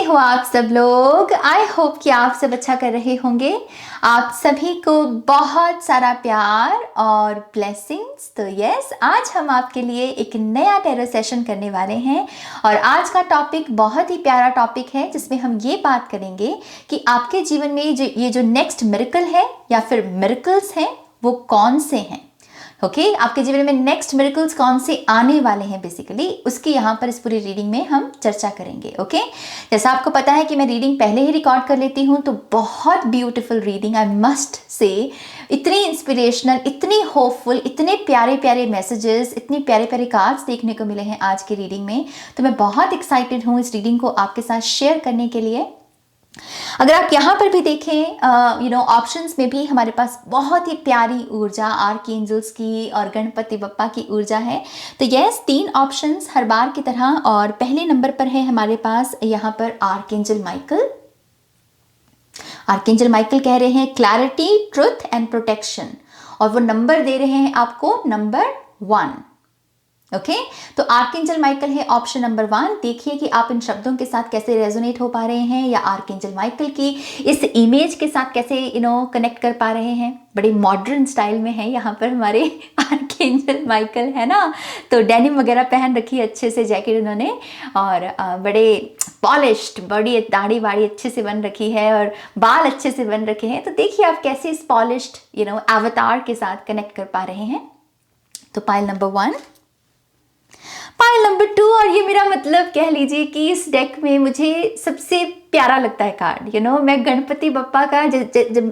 हो आप सब लोग? आई होप कि आप सब अच्छा कर रहे होंगे। आप सभी को बहुत सारा प्यार और ब्लेसिंग्स। तो यस, आज हम आपके लिए एक नया टैरो सेशन करने वाले हैं और आज का टॉपिक बहुत ही प्यारा टॉपिक है जिसमें हम ये बात करेंगे कि आपके जीवन में ये जो नेक्स्ट मिरेकल है या फिर मिरेकल्स हैं वो कौन से हैं। ओके आपके जीवन में नेक्स्ट मिरेकल्स कौन से आने वाले हैं, बेसिकली उसकी यहाँ पर इस पूरी रीडिंग में हम चर्चा करेंगे। ओके जैसा आपको पता है कि मैं रीडिंग पहले ही रिकॉर्ड कर लेती हूँ, तो बहुत beautiful reading, I must say, इतनी इंस्पिरेशनल, इतनी होपफुल, इतने प्यारे प्यारे मैसेजेस, इतने प्यारे प्यारे कार्ड्स देखने को मिले हैं आज की रीडिंग में। तो मैं बहुत एक्साइटेड हूँ इस रीडिंग को आपके साथ शेयर करने के लिए। अगर आप यहाँ पर भी देखें ऑप्शंस में भी हमारे पास बहुत ही प्यारी ऊर्जा आर्कएंजल्स की और गणपति बप्पा की ऊर्जा है। तो यस, 3 ऑप्शंस हर बार की तरह, और पहले नंबर पर है हमारे पास यहाँ पर आर्कएंजल माइकल। आर्कएंजल माइकल कह रहे हैं क्लैरिटी, ट्रुथ एंड प्रोटेक्शन, और वो नंबर दे रहे हैं आपको नंबर 1। ओके तो आर्कएंजल माइकल है ऑप्शन नंबर 1। देखिए कि आप इन शब्दों के साथ कैसे रेजोनेट हो पा रहे हैं या आर्कएंजल माइकल की इस इमेज के साथ कैसे कनेक्ट कर पा रहे हैं। बड़े मॉडर्न स्टाइल में है यहाँ पर हमारे आर्कएंजल माइकल, है ना। तो डेनिम वगैरह पहन रखी है, अच्छे से जैकेट उन्होंने, और बड़े पॉलिश्ड, बड़ी दाढ़ी वाड़ी अच्छे से बन रखी है और बाल अच्छे से बन रखे हैं। तो देखिए आप कैसे इस पॉलिश्ड अवतार के साथ कनेक्ट कर पा रहे हैं। तो पाइल नंबर 1, पाइल नंबर 2, और ये मेरा मतलब कह लीजिए कि इस डेक में मुझे सबसे प्यारा लगता है कार्ड। मैं गणपति बप्पा का जब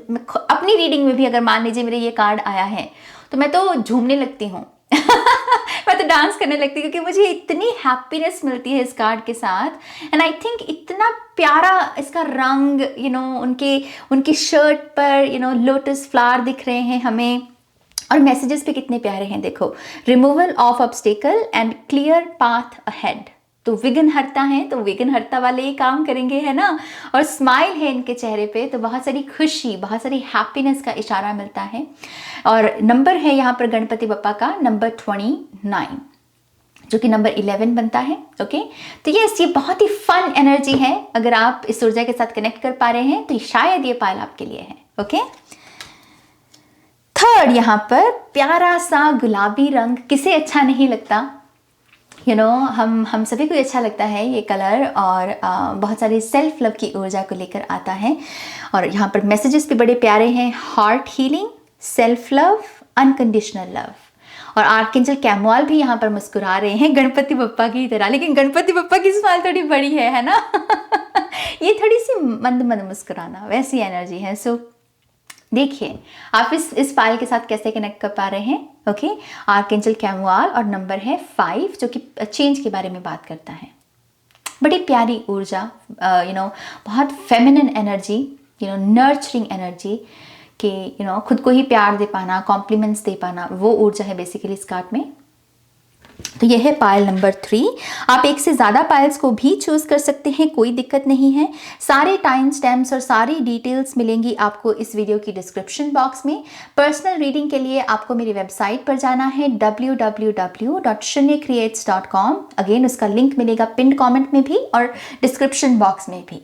अपनी रीडिंग में भी अगर मान लीजिए मेरे ये कार्ड आया है तो मैं तो झूमने लगती हूँ मैं तो डांस करने लगती हूँ, क्योंकि मुझे इतनी हैप्पीनेस मिलती है इस कार्ड के साथ। एंड आई थिंक इतना प्यारा इसका रंग, उनकी शर्ट पर लोटस फ्लावर दिख रहे हैं हमें, और मैसेजेस भी कितने प्यारे हैं। देखो, removal of obstacle and clear path ahead. तो विघ्नहर्ता हैं तो विघ्नहर्ता वाले ही काम करेंगे, है ना। और स्माइल है इनके चेहरे पे, तो बहुत सारी खुशी, बहुत सारी हैप्पीनेस का इशारा मिलता है। और नंबर है यहाँ पर गणपति बप्पा का नंबर 29, जो कि नंबर 11 बनता है। ओके तो ये बहुत ही फन एनर्जी है। अगर आप इस ऊर्जा के साथ कनेक्ट कर पा रहे हैं तो शायद ये पाइल आपके लिए है। ओके थर्ड, यहाँ पर प्यारा सा गुलाबी रंग, किसे अच्छा नहीं लगता। हम सभी को अच्छा लगता है ये कलर, और बहुत सारी सेल्फ लव की ऊर्जा को लेकर आता है। और यहाँ पर मैसेजेस भी बड़े प्यारे हैं, heart healing, self love, unconditional love. और आर्कएंजल कैमुअल भी यहाँ पर मुस्कुरा रहे हैं गणपति बप्पा की तरह, लेकिन गणपति बप्पा की स्माइल थोड़ी बड़ी है ना ये थोड़ी सी मंद मंद मुस्कुराना, वैसी एनर्जी है। सो देखिए आप इस पाइल के साथ कैसे कनेक्ट कर पा रहे हैं। ओके आर्कएंजल कैमुअल, और नंबर है 5, जो कि चेंज के बारे में बात करता है। बड़ी प्यारी ऊर्जा, बहुत फेमिनिन एनर्जी, नर्चरिंग एनर्जी, कि खुद को ही प्यार दे पाना, कॉम्प्लीमेंट्स दे पाना, वो ऊर्जा है बेसिकली इस कार्ड में। तो यह है पाइल नंबर 3। आप एक से ज़्यादा पाइल्स को भी चूज कर सकते हैं, कोई दिक्कत नहीं है। सारे टाइम स्टैम्प्स और सारी डिटेल्स मिलेंगी आपको इस वीडियो की डिस्क्रिप्शन बॉक्स में। पर्सनल रीडिंग के लिए आपको मेरी वेबसाइट पर जाना है www.shunyacreates.com। अगेन उसका लिंक मिलेगा पिन कमेंट में भी और डिस्क्रिप्शन बॉक्स में भी।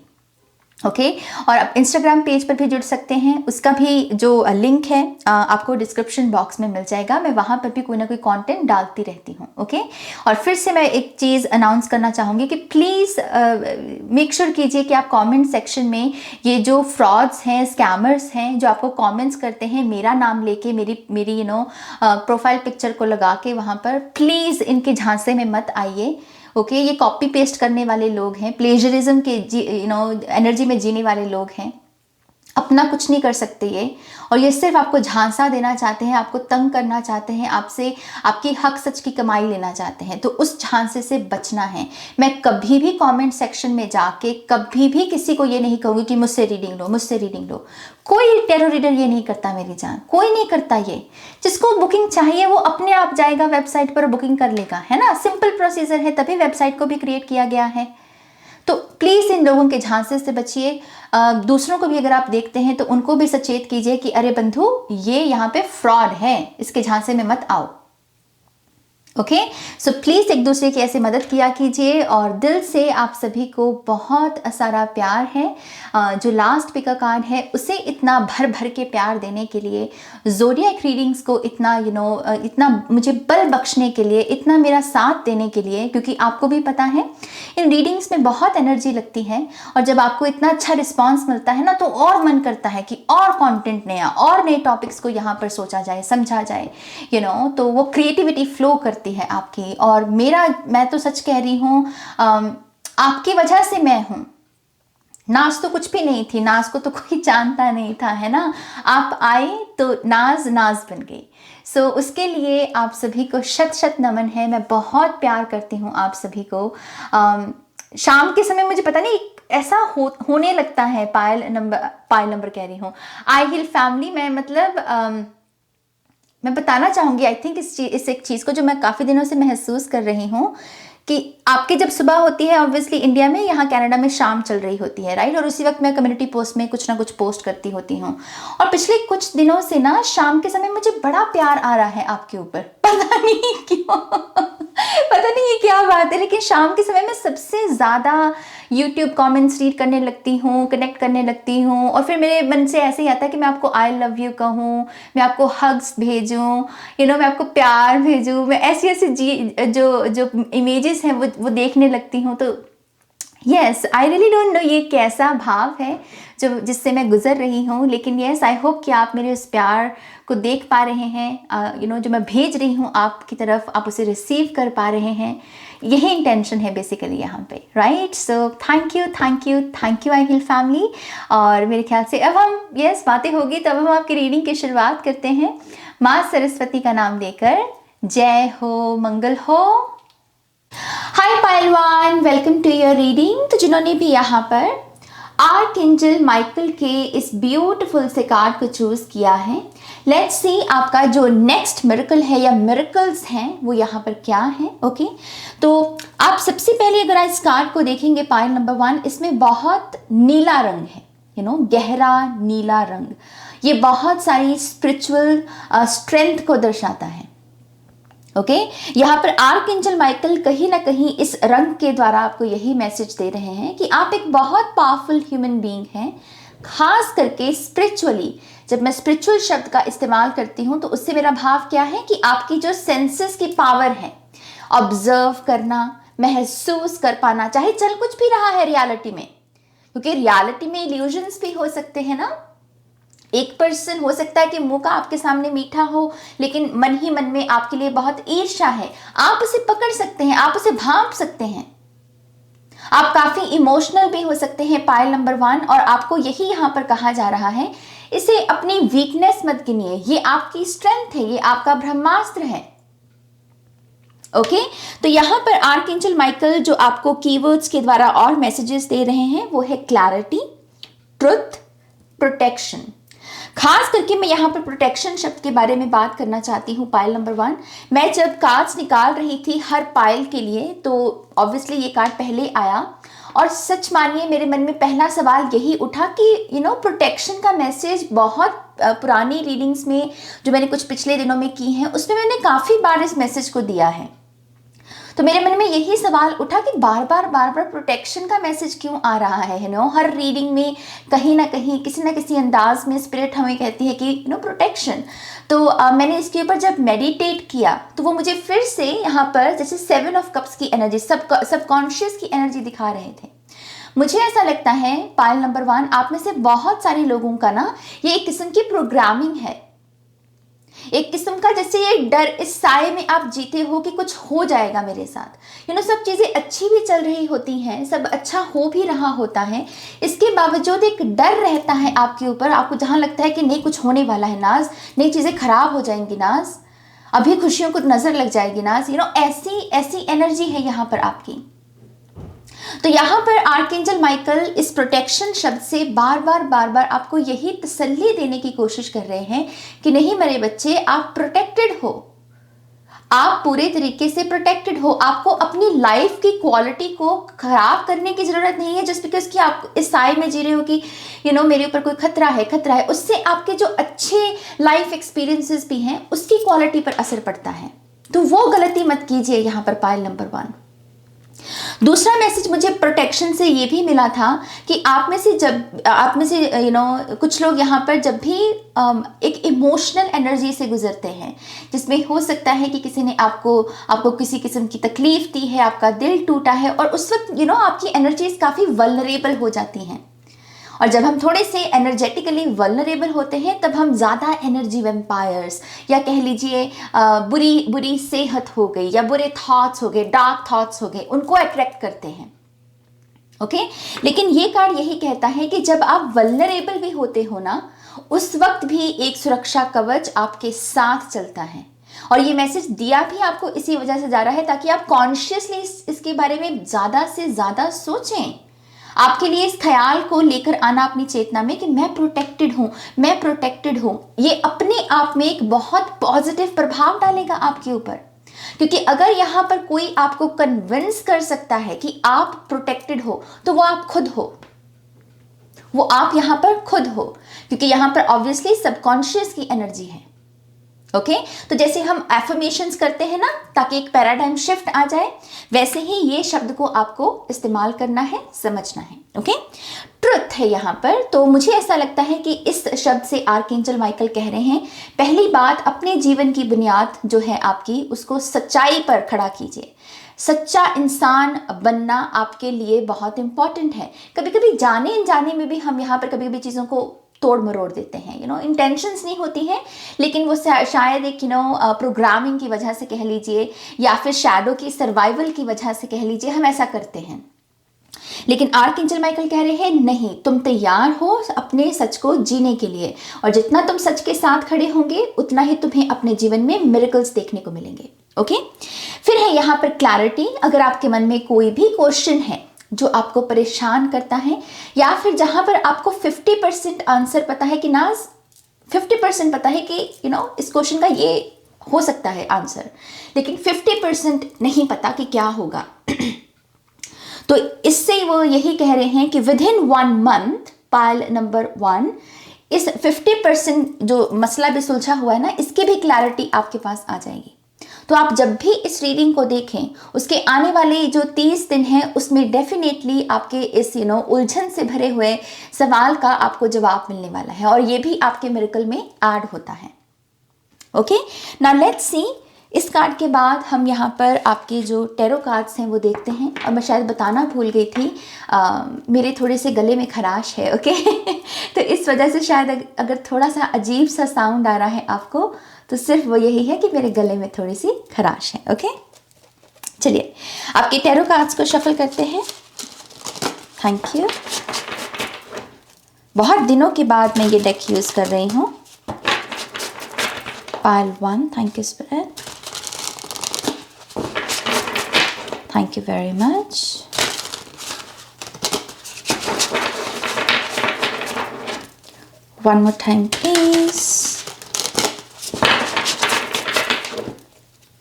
ओके और आप इंस्टाग्राम पेज पर भी जुड़ सकते हैं, उसका भी जो लिंक है आपको डिस्क्रिप्शन बॉक्स में मिल जाएगा। मैं वहाँ पर भी कोई ना कोई कंटेंट डालती रहती हूँ। ओके और फिर से मैं एक चीज़ अनाउंस करना चाहूँगी कि प्लीज़ मेक श्योर कीजिए कि आप कमेंट सेक्शन में ये जो फ्रॉड्स हैं, स्कैमर्स हैं, जो आपको कमेंट्स करते हैं मेरा नाम लेके, मेरी प्रोफाइल पिक्चर को लगा के, वहाँ पर प्लीज़ इनके झांसे में मत आइए। ओके ये कॉपी पेस्ट करने वाले लोग हैं, प्लेजरिज्म के एनर्जी में जीने वाले लोग हैं, अपना कुछ नहीं कर सकते ये, और ये सिर्फ आपको झांसा देना चाहते हैं, आपको तंग करना चाहते हैं, आपसे आपकी हक सच की कमाई लेना चाहते हैं। तो उस झांसे से बचना है। मैं कभी भी कमेंट सेक्शन में जाके कभी भी किसी को ये नहीं कहूँगी कि मुझसे रीडिंग लो, मुझसे रीडिंग लो। कोई टेरो रीडर ये नहीं करता मेरी जान, कोई नहीं करता ये। जिसको बुकिंग चाहिए वो अपने आप जाएगा वेबसाइट पर, बुकिंग कर लेगा, है ना। सिंपल प्रोसीजर है, तभी वेबसाइट को भी क्रिएट किया गया है। तो प्लीज़ इन लोगों के झांसे से बचिए। दूसरों को भी अगर आप देखते हैं तो उनको भी सचेत कीजिए कि अरे बंधु, ये यहाँ पे फ्रॉड है, इसके झांसे में मत आओ। ओके, सो प्लीज़ एक दूसरे की ऐसे मदद किया कीजिए और दिल से आप सभी को बहुत सारा प्यार है। जो लास्ट पिक का कार्ड है उसे इतना भर भर के प्यार देने के लिए, ज़ोडिएक रीडिंग्स को इतना इतना मुझे बल बख्शने के लिए, इतना मेरा साथ देने के लिए, क्योंकि आपको भी पता है इन रीडिंग्स में बहुत एनर्जी लगती है और जब आपको इतना अच्छा रिस्पॉन्स मिलता है ना तो और मन करता है कि और कंटेंट नया और नए टॉपिक्स को यहाँ पर सोचा जाए, समझा जाए, तो वो क्रिएटिविटी फ्लो करती है आपकी। और मैं तो सच कह रही हूँ, आपकी वजह से मैं हूँ। नाज तो कुछ भी नहीं थी, नाज को तो कोई जानता नहीं था, है ना। आप आए तो नाज बन गई। सो उसके लिए आप सभी को शत शत नमन है। मैं बहुत प्यार करती हूँ आप सभी को। शाम के समय मुझे पता नहीं ऐसा होने लगता है। पायल नंबर कह रही हूँ, आई हिल फैमिली में, मतलब मैं बताना चाहूँगी, आई थिंक इस एक चीज़ को जो मैं काफ़ी दिनों से महसूस कर रही हूँ कि आपकी जब सुबह होती है, ऑब्वियसली इंडिया में, यहाँ कनाडा में शाम चल रही होती है, राइट। और उसी वक्त मैं कम्युनिटी पोस्ट में कुछ ना कुछ पोस्ट करती होती हूँ और पिछले कुछ दिनों से ना शाम के समय मुझे बड़ा प्यार आ रहा है आपके ऊपर, पता नहीं क्यों पता नहीं ये क्या बात है, लेकिन शाम के समय में सबसे ज़्यादा YouTube कमेंट्स रीड करने लगती हूँ, कनेक्ट करने लगती हूँ और फिर मेरे मन से ऐसे ही आता है कि मैं आपको आई लव यू कहूँ, मैं आपको हग्स भेजूँ, मैं आपको प्यार भेजूँ, मैं ऐसी जो इमेजेस हैं वो देखने लगती हूँ। तो yes, I really don't know ये कैसा भाव है जिससे मैं गुजर रही हूँ, लेकिन यस, आई होप कि आप मेरे उस प्यार को देख पा रहे हैं। जो मैं भेज रही हूँ आपकी तरफ, आप उसे रिसीव कर पा रहे हैं। यही इंटेंशन है बेसिकली यहाँ पे, right. So thank you I hill family. और मेरे ख्याल से अब हम बातें होगी तो अब हम आपकी रीडिंग की शुरुआत करते हैं माँ सरस्वती का नाम लेकर। जय हो, मंगल हो। हाय पायलवान, वेलकम टू योर रीडिंग। तो जिन्होंने भी यहाँ पर आर्कएंजल माइकल के इस ब्यूटीफुल से कार्ड को चूज किया है, लेट्स सी आपका जो नेक्स्ट मिरेकल है या मिरेकल्स हैं वो यहाँ पर क्या है। ओके, तो आप सबसे पहले अगर इस कार्ड को देखेंगे पायल नंबर 1, इसमें बहुत नीला रंग है, गहरा नीला रंग। ये बहुत सारी स्पिरिचुअल स्ट्रेंथ को दर्शाता है। ओके, यहाँ पर आर्कएंजल माइकल कहीं ना कहीं इस रंग के द्वारा आपको यही मैसेज दे रहे हैं कि आप एक बहुत पावरफुल ह्यूमन बीइंग हैं। खास करके स्पिरिचुअली, जब मैं स्पिरिचुअल शब्द का इस्तेमाल करती हूँ तो उससे मेरा भाव क्या है कि आपकी जो सेंसेस की पावर है, ऑब्जर्व करना, महसूस कर पाना, चाहे चल कुछ भी रहा है रियलिटी में, क्योंकि रियलिटी में इल्यूजन्स भी हो सकते हैं ना। एक पर्सन हो सकता है कि मुंह का आपके सामने मीठा हो लेकिन मन ही मन में आपके लिए बहुत ईर्ष्या है। आप उसे पकड़ सकते हैं, आप उसे भांप सकते हैं। आप काफी इमोशनल भी हो सकते हैं पायल नंबर 1, और आपको यही यहाँ पर कहा जा रहा है, इसे अपनी वीकनेस मत गिनिए, ये आपकी स्ट्रेंथ है, ये आपका ब्रह्मास्त्र है। ओके, तो यहाँ पर आर्कएंजल माइकल जो आपको कीवर्ड्स के द्वारा और मैसेजेस दे रहे हैं वो है क्लैरिटी, ट्रुथ, प्रोटेक्शन। खास करके मैं यहाँ पर प्रोटेक्शन शब्द के बारे में बात करना चाहती हूँ पायल नंबर 1। मैं जब कार्ड्स निकाल रही थी हर पायल के लिए तो ऑब्वियसली ये कार्ड पहले आया और सच मानिए मेरे मन में पहला सवाल यही उठा कि प्रोटेक्शन का मैसेज बहुत पुरानी रीडिंग्स में जो मैंने कुछ पिछले दिनों में की हैं उसमें मैंने काफ़ी बार इस मैसेज को दिया है। तो मेरे मन में यही सवाल उठा कि बार बार प्रोटेक्शन का मैसेज क्यों आ रहा है। हर रीडिंग में कहीं ना कहीं किसी ना किसी अंदाज में स्पिरिट हमें कहती है कि प्रोटेक्शन। तो मैंने इसके ऊपर जब मेडिटेट किया तो वो मुझे फिर से यहाँ पर जैसे 7 ऑफ कप्स की एनर्जी, सबकॉन्शियस की एनर्जी दिखा रहे थे। मुझे ऐसा लगता है पायल नंबर 1, आप में से बहुत सारे लोगों का ना ये एक किस्म की प्रोग्रामिंग है, एक किस्म का जैसे ये डर, इस साए में आप जीते हो कि कुछ हो जाएगा मेरे साथ। सब चीज़ें अच्छी भी चल रही होती हैं, सब अच्छा हो भी रहा होता है, इसके बावजूद एक डर रहता है आपके ऊपर। आपको जहाँ लगता है कि नहीं कुछ होने वाला है नाज, नई चीज़ें खराब हो जाएंगी नाज, अभी खुशियों को नज़र लग जाएगी नाज, ऐसी एनर्जी है यहाँ पर आपकी। तो यहाँ पर आर्कएंजल माइकल इस प्रोटेक्शन शब्द से बार बार आपको यही तसल्ली देने की कोशिश कर रहे हैं कि नहीं मेरे बच्चे, आप प्रोटेक्टेड हो, आप पूरे तरीके से प्रोटेक्टेड हो। आपको अपनी लाइफ की क्वालिटी को खराब करने की जरूरत नहीं है जस्ट बिकॉज कि आप इस साए में जी रहे हो कि मेरे ऊपर कोई खतरा है। उससे आपके जो अच्छे लाइफ एक्सपीरियंसेस भी हैं उसकी क्वालिटी पर असर पड़ता है। तो वो गलती मत कीजिए यहाँ पर पायल नंबर 1। दूसरा मैसेज मुझे प्रोटेक्शन से ये भी मिला था कि आप में से कुछ लोग यहाँ पर जब भी एक इमोशनल एनर्जी से गुजरते हैं, जिसमें हो सकता है कि किसी ने आपको किसी किस्म की तकलीफ दी है, आपका दिल टूटा है, और उस वक्त आपकी एनर्जीज काफ़ी वल्नरेबल हो जाती हैं। और जब हम थोड़े से एनर्जेटिकली वल्नरेबल होते हैं तब हम ज़्यादा एनर्जी वेम्पायर्स, या कह लीजिए बुरी सेहत हो गई, या बुरे थॉट्स हो गए, डार्क थॉट्स हो गए, उनको अट्रैक्ट करते हैं। ओके लेकिन ये कार्ड यही कहता है कि जब आप वल्नरेबल भी होते हो ना, उस वक्त भी एक सुरक्षा कवच आपके साथ चलता है। और ये मैसेज दिया भी आपको इसी वजह से जा रहा है ताकि आप कॉन्शियसली इसके बारे में ज़्यादा से ज़्यादा सोचें। आपके लिए इस ख्याल को लेकर आना अपनी चेतना में कि मैं प्रोटेक्टेड हूं, ये अपने आप में एक बहुत पॉजिटिव प्रभाव डालेगा आपके ऊपर। क्योंकि अगर यहां पर कोई आपको कन्विंस कर सकता है कि आप प्रोटेक्टेड हो, तो वो आप खुद हो, वो आप यहां पर खुद हो, क्योंकि यहां पर ऑब्वियसली सबकॉन्शियस की एनर्जी है। ओके तो जैसे हम एफर्मेशंस करते हैं ना ताकि एक पैराडाइम शिफ्ट आ जाए, वैसे ही ये शब्द को आपको इस्तेमाल करना है, समझना है। ओके ट्रुथ है यहाँ पर। तो मुझे ऐसा लगता है कि इस शब्द से आर्कएंजल माइकल कह रहे हैं, पहली बात, अपने जीवन की बुनियाद जो है आपकी, उसको सच्चाई पर खड़ा कीजिए। सच्चा इंसान बनना आपके लिए बहुत इंपॉर्टेंट है। कभी कभी जाने अनजाने में भी हम यहाँ पर कभी कभी चीज़ों को तोड़ मरोड़ देते हैं, इंटेंशंस नहीं होती हैं, लेकिन वो शायद एक प्रोग्रामिंग की वजह से कह लीजिए, या फिर शैडो की सर्वाइवल की वजह से कह लीजिए, हम ऐसा करते हैं। लेकिन आर्कएंजल माइकल कह रहे हैं नहीं, तुम तैयार हो अपने सच को जीने के लिए, और जितना तुम सच के साथ खड़े होंगे उतना ही तुम्हें अपने जीवन में मिरेकल्स देखने को मिलेंगे। ओके फिर है यहाँ पर क्लैरिटी। अगर आपके मन में कोई भी क्वेश्चन है जो आपको परेशान करता है, या फिर जहां पर आपको 50% आंसर पता है कि ना, 50% पता है कि इस क्वेश्चन का ये हो सकता है आंसर, लेकिन 50% नहीं पता कि क्या होगा तो इससे वो यही कह रहे हैं कि with in 1 month, Payal number 1, इस 50% जो मसला भी सुलझा हुआ है ना, इसकी भी क्लैरिटी आपके पास आ जाएगी। तो आप जब भी इस रीडिंग को देखें, उसके आने वाले जो 30 दिन हैं उसमें डेफिनेटली आपके इस उलझन से भरे हुए सवाल का आपको जवाब मिलने वाला है, और ये भी आपके मिरेकल में ऐड होता है। Okay now let's see. इस कार्ड के बाद हम यहाँ पर आपके जो टैरो कार्ड्स हैं वो देखते हैं। और मैं शायद बताना भूल गई थी, मेरे थोड़े से गले में खराश है। ओके तो इस वजह से शायद अगर थोड़ा सा अजीब सा साउंड आ रहा है आपको, तो सिर्फ वो यही है कि मेरे गले में थोड़ी सी खराश है। ओके चलिए आपके टैरो कार्ड्स को शफल करते हैं। Thank you. बहुत दिनों के बाद मैं ये डेक यूज़ कर रही हूँ। पायल 1, thank you spirit, thank you very much. One more time please.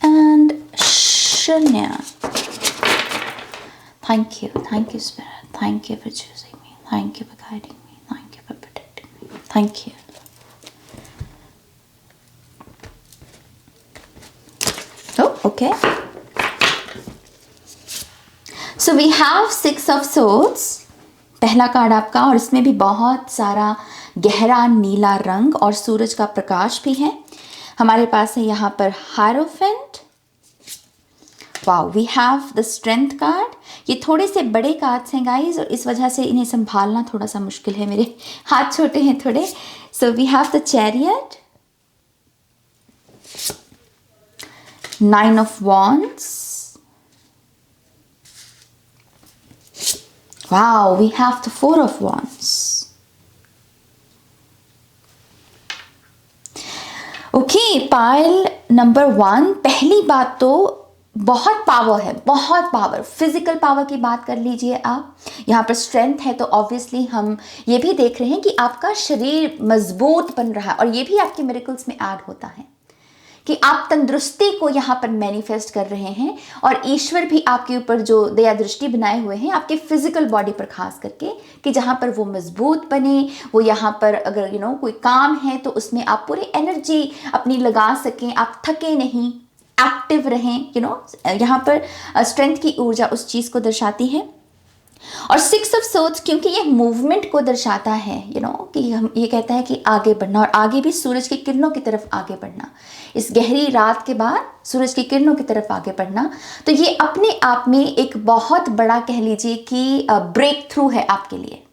And Shanya. Thank you Spirit. Thank you for choosing me. Thank you for guiding me. Thank you for protecting me. Thank you. Oh, okay. So we have 6 of Swords. पहला card आपका, और इसमें भी बहुत सारा गहरा नीला रंग और सूरज का प्रकाश भी है। हमारे पास है यहाँ पर hierophant. Wow, we have the strength card. ये थोड़े से बड़े कार्ड्स हैं गाइज, और इस वजह से इन्हें संभालना थोड़ा सा मुश्किल है, मेरे हाथ छोटे हैं थोड़े। So we have the chariot, 9 of wands. Wow, we have the 4 of Wands. Okay, pile number 1। पहली बात तो बहुत पावर है, बहुत पावर, फिजिकल पावर की बात कर लीजिए आप। यहाँ पर स्ट्रेंथ है, तो ऑब्वियसली हम ये भी देख रहे हैं कि आपका शरीर मजबूत बन रहा है, और ये भी आपके मिरेकल्स में ऐड होता है कि आप तंदुरुस्ती को यहाँ पर मैनिफेस्ट कर रहे हैं, और ईश्वर भी आपके ऊपर जो दया दृष्टि बनाए हुए हैं आपके फिजिकल बॉडी पर खास करके, कि जहाँ पर वो मजबूत बने, वो यहाँ पर अगर कोई काम है तो उसमें आप पूरी एनर्जी अपनी लगा सकें, आप थके नहीं, एक्टिव रहें, यहाँ पर स्ट्रेंथ की ऊर्जा उस चीज़ को दर्शाती है। और 6 ऑफ सोर्ड्स क्योंकि ये मूवमेंट को दर्शाता है, कि हम ये कहता है कि आगे बढ़ना, और आगे भी सूरज की किरणों की तरफ आगे बढ़ना, इस गहरी रात के बाद सूरज की किरणों की तरफ आगे बढ़ना। तो ये अपने आप में एक बहुत बड़ा, कह लीजिए कि ब्रेक थ्रू है आपके लिए,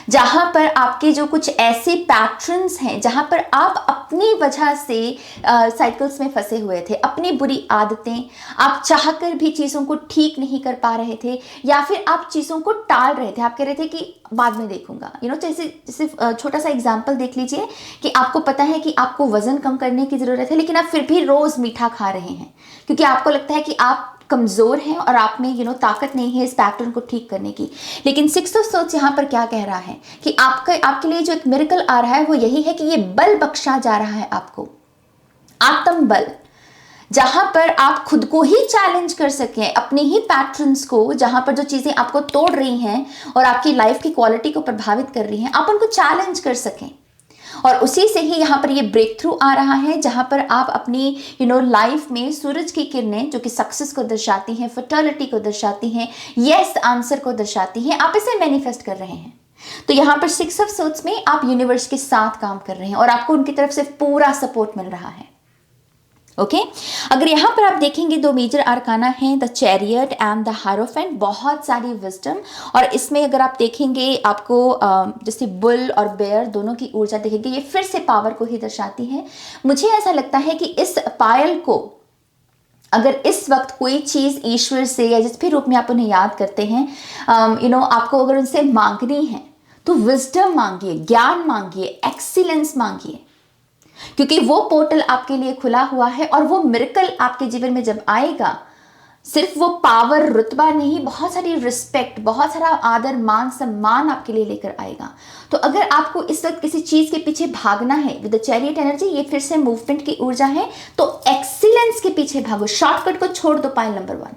जहां पर आपके जो कुछ ऐसे पैटर्न्स हैं जहां पर आप अपनी वजह से साइकिल्स में फंसे हुए थे, अपनी बुरी आदतें, आप चाहकर भी चीज़ों को ठीक नहीं कर पा रहे थे, या फिर आप चीज़ों को टाल रहे थे, आप कह रहे थे कि बाद में देखूंगा। जैसे छोटा सा एग्जाम्पल देख लीजिए कि आपको पता है कि आपको वजन कम करने की ज़रूरत है, लेकिन आप फिर भी रोज़ मीठा खा रहे हैं क्योंकि आपको लगता है कि आप कमज़ोर हैं और आप में ताकत नहीं है इस पैटर्न को ठीक करने की। लेकिन 6 ऑफ सोर्ड्स यहाँ पर क्या कह रहा है कि आपके लिए जो एक मिरेकल आ रहा है वो यही है कि ये बल बख्शा जा रहा है आपको, आत्मबल, जहां पर आप खुद को ही चैलेंज कर सकें, अपने ही पैटर्न्स को, जहां पर जो चीज़ें आपको तोड़ रही हैं और आपकी लाइफ की क्वालिटी को प्रभावित कर रही हैं, आप उनको चैलेंज कर सकें। और उसी से ही यहाँ पर ये ब्रेक थ्रू आ रहा है, जहाँ पर आप अपनी लाइफ में सूरज की किरणें जो कि सक्सेस को दर्शाती हैं, फर्टिलिटी को दर्शाती हैं, यस आंसर को दर्शाती हैं, आप इसे मैनिफेस्ट कर रहे हैं। तो यहाँ पर 6 ऑफ सोर्ड्स में आप यूनिवर्स के साथ काम कर रहे हैं और आपको उनकी तरफ से पूरा सपोर्ट मिल रहा है। ओके अगर यहाँ पर आप देखेंगे 2 मेजर आर्काना हैं, the chariot and the hierophant, बहुत सारी विजडम, और इसमें अगर आप देखेंगे आपको जैसे बुल और बेयर दोनों की ऊर्जा देखेंगे, ये फिर से पावर को ही दर्शाती है। मुझे ऐसा लगता है कि इस पायल को अगर इस वक्त कोई चीज़ ईश्वर से या जिस भी रूप में आप उन्हें याद करते हैं, आपको अगर उनसे मांगनी है तो विजडम मांगिए, ज्ञान मांगिए, एक्सीलेंस मांगिए, क्योंकि वो पोर्टल आपके लिए खुला हुआ है और वो मिरेकल आपके जीवन में जब आएगा, सिर्फ वो पावर रुतबा नहीं, बहुत सारी रिस्पेक्ट, बहुत सारा आदर मान सम्मान आपके लिए लेकर आएगा। तो अगर आपको इस वक्त किसी चीज के पीछे भागना है विद द चैरियट एनर्जी, ये फिर से मूवमेंट की ऊर्जा है, तो एक्सीलेंस के पीछे भागो, शॉर्टकट को छोड़ दो। पाइल नंबर 1,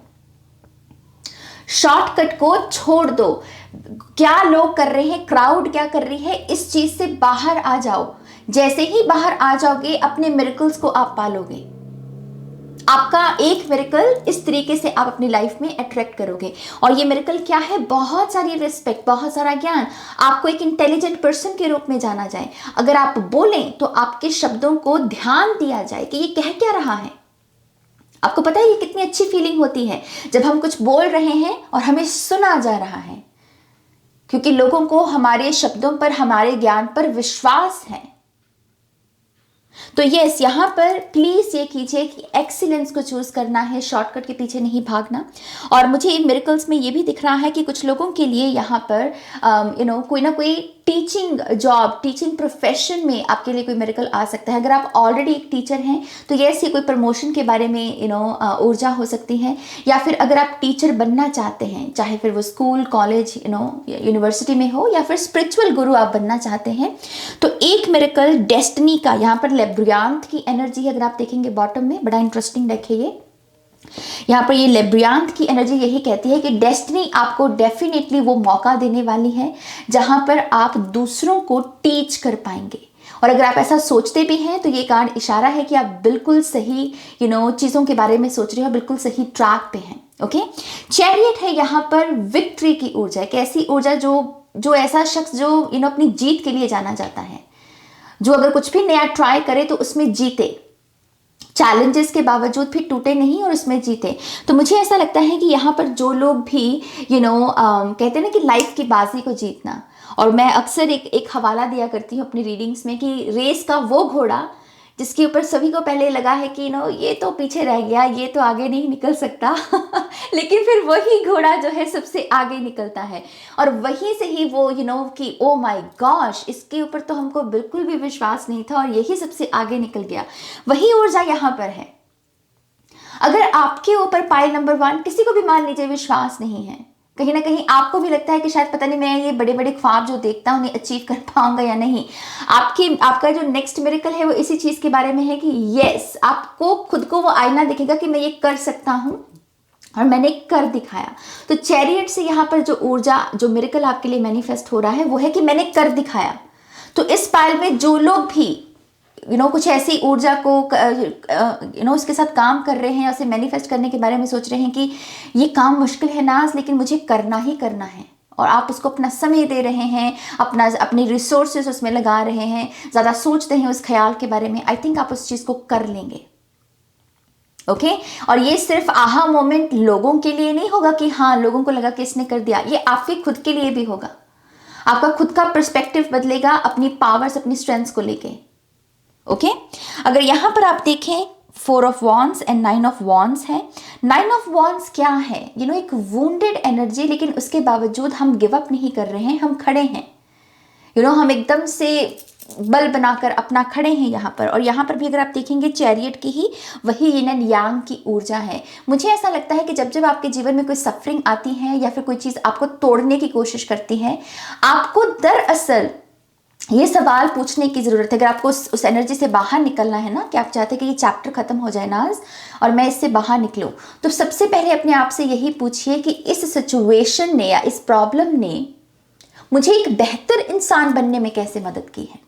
शॉर्टकट को छोड़ दो। क्या लोग कर रहे हैं, क्राउड क्या कर रही है, इस चीज से बाहर आ जाओ। जैसे ही बाहर आ जाओगे अपने मिरेकल्स को आप पालोगे। आपका एक मिरेकल इस तरीके से आप अपनी लाइफ में अट्रैक्ट करोगे। और ये मिरेकल क्या है, बहुत सारी रिस्पेक्ट, बहुत सारा ज्ञान, आपको एक इंटेलिजेंट पर्सन के रूप में जाना जाए। अगर आप बोलें तो आपके शब्दों को ध्यान दिया जाए कि ये कह क्या रहा है। आपको पता है ये कितनी अच्छी फीलिंग होती है जब हम कुछ बोल रहे हैं और हमें सुना जा रहा है, क्योंकि लोगों को हमारे शब्दों पर, हमारे ज्ञान पर विश्वास है। तो यस, यहाँ पर प्लीज ये कीजिए कि एक्सीलेंस को चूज करना है, शॉर्टकट के पीछे नहीं भागना। और मुझे मिरेकल्स में ये भी दिख रहा है कि कुछ लोगों के लिए यहाँ पर कोई ना कोई टीचिंग जॉब, टीचिंग प्रोफेशन में आपके लिए कोई मिरेकल आ सकता है। अगर आप ऑलरेडी एक टीचर हैं तो यस, ये कोई प्रमोशन के बारे में ऊर्जा हो सकती है। या फिर अगर आप टीचर बनना चाहते हैं, चाहे फिर वो स्कूल, कॉलेज, यूनिवर्सिटी में हो, या फिर स्पिरिचुअल गुरु आप बनना चाहते हैं, तो एक मिरेकल डेस्टिनी का, यहाँ पर लेब्रियांथ की एनर्जी है। अगर आप देखेंगे बॉटम में, बड़ा इंटरेस्टिंग देखिए, यहाँ पर ये लेब्रियांथ की एनर्जी यही कहती है कि डेस्टिनी आपको डेफिनेटली वो मौका देने वाली है जहां पर आप दूसरों को टीच कर पाएंगे। और अगर आप ऐसा सोचते भी हैं तो ये कार्ड इशारा है कि आप बिल्कुल सही चीज़ों के बारे में सोच रहे हो, बिल्कुल सही ट्रैक पे हैं। ओके, चैरियट है यहाँ पर विक्ट्री की ऊर्जा, एक ऐसी ऊर्जा जो ऐसा शख्स जो अपनी जीत के लिए जाना जाता है, जो अगर कुछ भी नया ट्राई करे तो उसमें जीते, चैलेंजेस के बावजूद भी टूटे नहीं और उसमें जीते। तो मुझे ऐसा लगता है कि यहाँ पर जो लोग भी कहते हैं ना कि लाइफ की बाजी को जीतना, और मैं अक्सर एक हवाला दिया करती हूँ अपनी रीडिंग्स में कि रेस का वो घोड़ा जिसके ऊपर सभी को पहले लगा है कि ये तो पीछे रह गया, ये तो आगे नहीं निकल सकता लेकिन फिर वही घोड़ा जो है सबसे आगे निकलता है, और वहीं से ही वो कि ओ माय गॉश, इसके ऊपर तो हमको बिल्कुल भी विश्वास नहीं था और यही सबसे आगे निकल गया। वही ऊर्जा यहाँ पर है। अगर आपके ऊपर पाइल नंबर 1 किसी को भी मान लीजिए विश्वास नहीं है, कहीं ना कहीं आपको भी लगता है कि शायद पता नहीं मैं ये बड़े बड़े ख्वाब जो देखता हूँ उन्हें अचीव कर पाऊंगा या नहीं, आपका जो नेक्स्ट मिरेकल है वो इसी चीज के बारे में है कि यस, आपको खुद को वो आईना दिखेगा कि मैं ये कर सकता हूँ और मैंने कर दिखाया। तो चैरियट से यहाँ पर जो ऊर्जा, जो मिरेकल आपके लिए मैनिफेस्ट हो रहा है वो है कि मैंने कर दिखाया। तो इस पाइल में जो लोग भी कुछ ऐसी ऊर्जा को उसके साथ काम कर रहे हैं, उसे मैनिफेस्ट करने के बारे में सोच रहे हैं कि ये काम मुश्किल है नाज, लेकिन मुझे करना ही करना है, और आप उसको अपना समय दे रहे हैं, अपने रिसोर्सेस उसमें लगा रहे हैं, ज़्यादा सोचते हैं उस ख्याल के बारे में, आई थिंक आप उस चीज़ को कर लेंगे। ओके और ये सिर्फ आहा मोमेंट लोगों के लिए नहीं होगा कि हाँ लोगों को लगा कि इसने कर दिया, ये आपके खुद के लिए भी होगा। आपका खुद का पर्सपेक्टिव बदलेगा अपनी पावर्स, अपनी स्ट्रेंथ्स को लेके। ओके अगर यहां पर आप देखें 4 of wands and 9 of wands है। 9 ऑफ वॉन्ड्स क्या है? एक वुंडेड एनर्जी, लेकिन उसके बावजूद हम गिव अप नहीं कर रहे हैं, हम खड़े हैं। हम एकदम से बल बनाकर अपना खड़े हैं यहाँ पर। और यहाँ पर भी अगर आप देखेंगे चैरियट की ही वही यिन एंड यांग की ऊर्जा है। मुझे ऐसा लगता है कि जब जब आपके जीवन में कोई सफरिंग आती है या फिर कोई चीज़ आपको तोड़ने की कोशिश करती है, आपको दरअसल ये सवाल पूछने की ज़रूरत है। अगर आपको उस एनर्जी से बाहर निकलना है ना, कि आप चाहते हैं कि ये चैप्टर ख़त्म हो जाए नाज और मैं इससे बाहर निकलूं, तो सबसे पहले अपने आप से यही पूछिए कि इस सिचुएशन ने या इस प्रॉब्लम ने मुझे एक बेहतर इंसान बनने में कैसे मदद की है,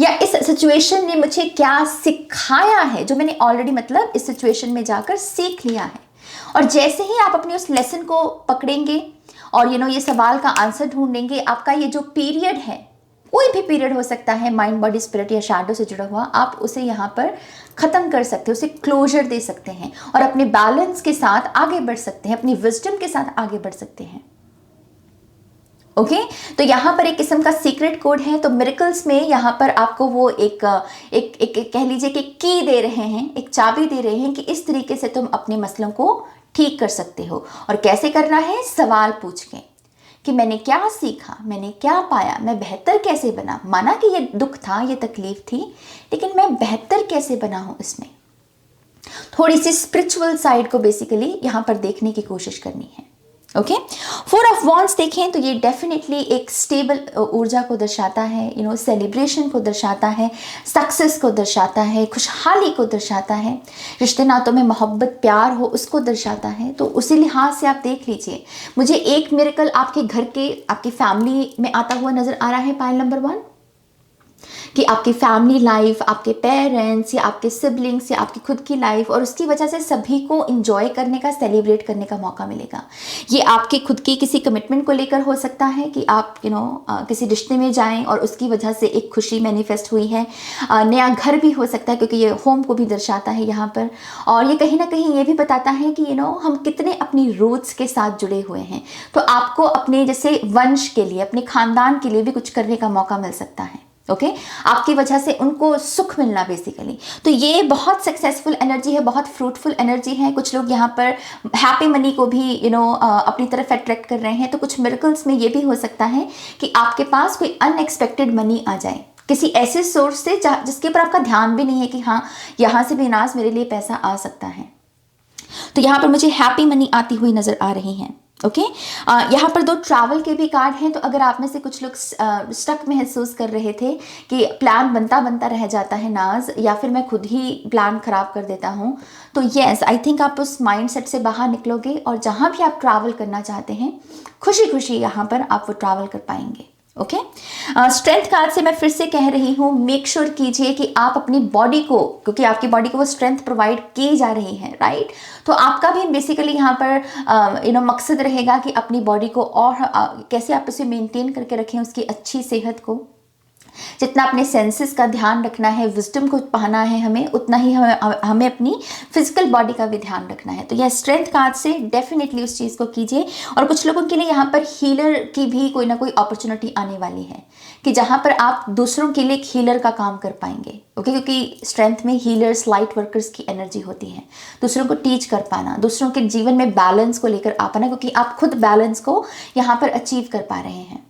या इस सिचुएशन ने मुझे क्या सिखाया है जो मैंने ऑलरेडी इस सिचुएशन में जाकर सीख लिया है। और जैसे ही आप अपने उस लेसन को पकड़ेंगे और ये सवाल का आंसर ढूंढेंगे, आपका ये जो पीरियड है, कोई भी पीरियड हो सकता है, माइंड बॉडी स्पिरिट या शैडो से जुड़ा हुआ, आप उसे यहाँ पर ख़त्म कर सकते हैं, उसे क्लोजर दे सकते हैं और अपने बैलेंस के साथ आगे बढ़ सकते हैं, अपनी विजडम के साथ आगे बढ़ सकते हैं। ओके तो यहाँ पर एक किस्म का सीक्रेट कोड है। तो मिरेकल्स में यहाँ पर आपको वो एक कह लीजिए कि की दे रहे हैं, एक चाबी दे रहे हैं कि इस तरीके से तुम अपने मसलों को ठीक कर सकते हो। और कैसे करना है? सवाल पूछ के कि मैंने क्या सीखा, मैंने क्या पाया, मैं बेहतर कैसे बना। माना कि ये दुख था, ये तकलीफ थी, लेकिन मैं बेहतर कैसे बना हूँ इसमें। थोड़ी सी स्पिरिचुअल साइड को बेसिकली यहाँ पर देखने की कोशिश करनी है। ओके 4 ऑफ वॉन्ड्स देखें तो ये डेफिनेटली एक स्टेबल ऊर्जा को दर्शाता है, सेलिब्रेशन को दर्शाता है, सक्सेस को दर्शाता है, खुशहाली को दर्शाता है, रिश्ते नातों में मोहब्बत प्यार हो उसको दर्शाता है। तो उसी लिहाज से आप देख लीजिए, मुझे एक मिरेकल आपके घर के, आपकी फैमिली में आता हुआ नजर आ रहा है। पाइल नंबर 1 कि आपकी फैमिली लाइफ, आपके पेरेंट्स या आपके सिबलिंग्स या आपकी खुद की लाइफ, और उसकी वजह से सभी को एंजॉय करने का, सेलिब्रेट करने का मौका मिलेगा। ये आपके खुद की किसी कमिटमेंट को लेकर हो सकता है कि आप किसी रिश्ते में जाएं और उसकी वजह से एक खुशी मैनिफेस्ट हुई है। नया घर भी हो सकता है क्योंकि ये होम को भी दर्शाता है यहाँ पर। और ये कहीं ना कहीं ये भी बताता है कि हम कितने अपनी रूट्स के साथ जुड़े हुए हैं। तो आपको अपने जैसे वंश के लिए, अपने खानदान के लिए भी कुछ करने का मौका मिल सकता है। ओके आपकी वजह से उनको सुख मिलना बेसिकली। तो ये बहुत सक्सेसफुल एनर्जी है, बहुत फ्रूटफुल एनर्जी है। कुछ लोग यहाँ पर हैप्पी मनी को भी अपनी तरफ अट्रैक्ट कर रहे हैं। तो कुछ मिरेकल्स में ये भी हो सकता है कि आपके पास कोई अनएक्सपेक्टेड मनी आ जाए किसी ऐसे सोर्स से जिसके ऊपर आपका ध्यान भी नहीं है कि हाँ यहाँ से भी नाज मेरे लिए पैसा आ सकता है। तो यहाँ पर मुझे हैप्पी मनी आती हुई नजर आ रही है। ओके यहाँ पर 2 ट्रैवल के भी कार्ड हैं। तो अगर आप में से कुछ लोग स्टक महसूस कर रहे थे कि प्लान बनता रह जाता है नाज, या फिर मैं खुद ही प्लान खराब कर देता हूँ, तो यस आई थिंक आप उस माइंडसेट से बाहर निकलोगे और जहाँ भी आप ट्रैवल करना चाहते हैं खुशी खुशी यहाँ पर आप वो ट्रैवल कर पाएंगे। ओके स्ट्रेंथ कार्ड से मैं फिर से कह रही हूँ, मेक श्योर कीजिए कि आप अपनी बॉडी को, क्योंकि आपकी बॉडी को वो स्ट्रेंथ प्रोवाइड की जा रही है, राइट। तो आपका भी बेसिकली यहाँ पर मकसद रहेगा कि अपनी बॉडी को और कैसे आप उसे मेंटेन करके रखें, उसकी अच्छी सेहत को। जितना अपने सेंसेस का ध्यान रखना है, विजडम को पाना है हमें, उतना ही हमें अपनी फिजिकल बॉडी का भी ध्यान रखना है। तो यह स्ट्रेंथ कार्ड से डेफिनेटली उस चीज़ को कीजिए। और कुछ लोगों के लिए यहाँ पर हीलर की भी कोई ना कोई अपॉर्चुनिटी आने वाली है कि जहाँ पर आप दूसरों के लिए एक हीलर का काम कर पाएंगे। ओके क्योंकि स्ट्रेंथ में हीलर्स, लाइट वर्कर्स की एनर्जी होती है। दूसरों को टीच कर पाना, दूसरों के जीवन में बैलेंस को लेकर आ पाना, क्योंकि आप खुद बैलेंस को यहाँ पर अचीव कर पा रहे हैं।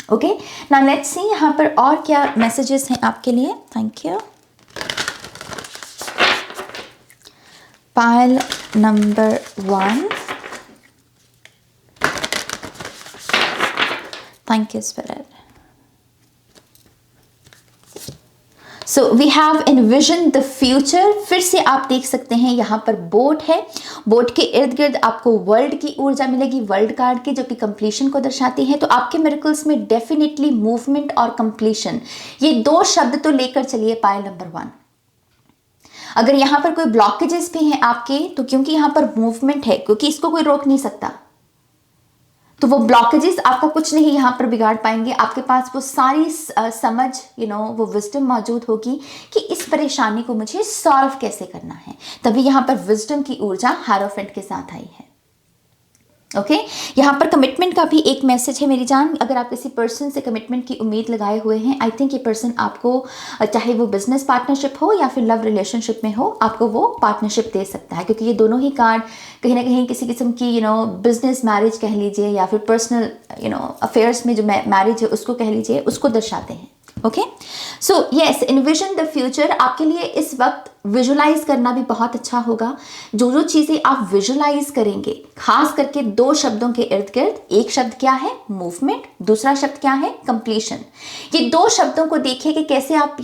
ओके नाउ लेट्स सी यहाँ पर और क्या मैसेजेस हैं आपके लिए। Thank you. Pile number 1, thank you spirit. So we have envision the future. फिर से आप देख सकते हैं यहाँ पर बोट है, बोट के इर्द गिर्द आपको वर्ल्ड की ऊर्जा मिलेगी, वर्ल्ड कार्ड की, जो कि कंप्लीशन को दर्शाती है। तो आपके मिरेकल्स में डेफिनेटली मूवमेंट और कंप्लीशन, ये दो शब्द तो लेकर चलिए पायल नंबर 1। अगर यहाँ पर कोई ब्लॉकेजेस भी हैं आपके, तो क्योंकि यहाँ पर मूवमेंट है, क्योंकि इसको कोई रोक नहीं सकता, तो वो ब्लॉकेजेस आपका कुछ नहीं यहाँ पर बिगाड़ पाएंगे। आपके पास वो सारी समझ वो विजडम मौजूद होगी कि इस परेशानी को मुझे सॉल्व कैसे करना है। तभी यहाँ पर विजडम की ऊर्जा हायरोफेंट के साथ आई है। ओके यहाँ पर कमिटमेंट का भी एक मैसेज है मेरी जान। अगर आप किसी पर्सन से कमिटमेंट की उम्मीद लगाए हुए हैं, आई थिंक ये पर्सन आपको, चाहे वो बिजनेस पार्टनरशिप हो या फिर लव रिलेशनशिप में हो, आपको वो पार्टनरशिप दे सकता है, क्योंकि ये दोनों ही कार्ड कहीं ना कहीं किसी किस्म की बिजनेस मैरिज कह लीजिए या फिर पर्सनल अफेयर्स में जो मैरिज है उसको कह लीजिए, उसको दर्शाते हैं। Okay so yes, envision the future आपके लिए इस वक्त विजुलाइज करना भी बहुत अच्छा होगा। जो जो चीज़ें आप विजुलाइज करेंगे, खास करके दो शब्दों के इर्द गिर्द, एक शब्द क्या है मूवमेंट, दूसरा शब्द क्या है कंप्लीशन। ये दो शब्दों को देखिए कि कैसे आप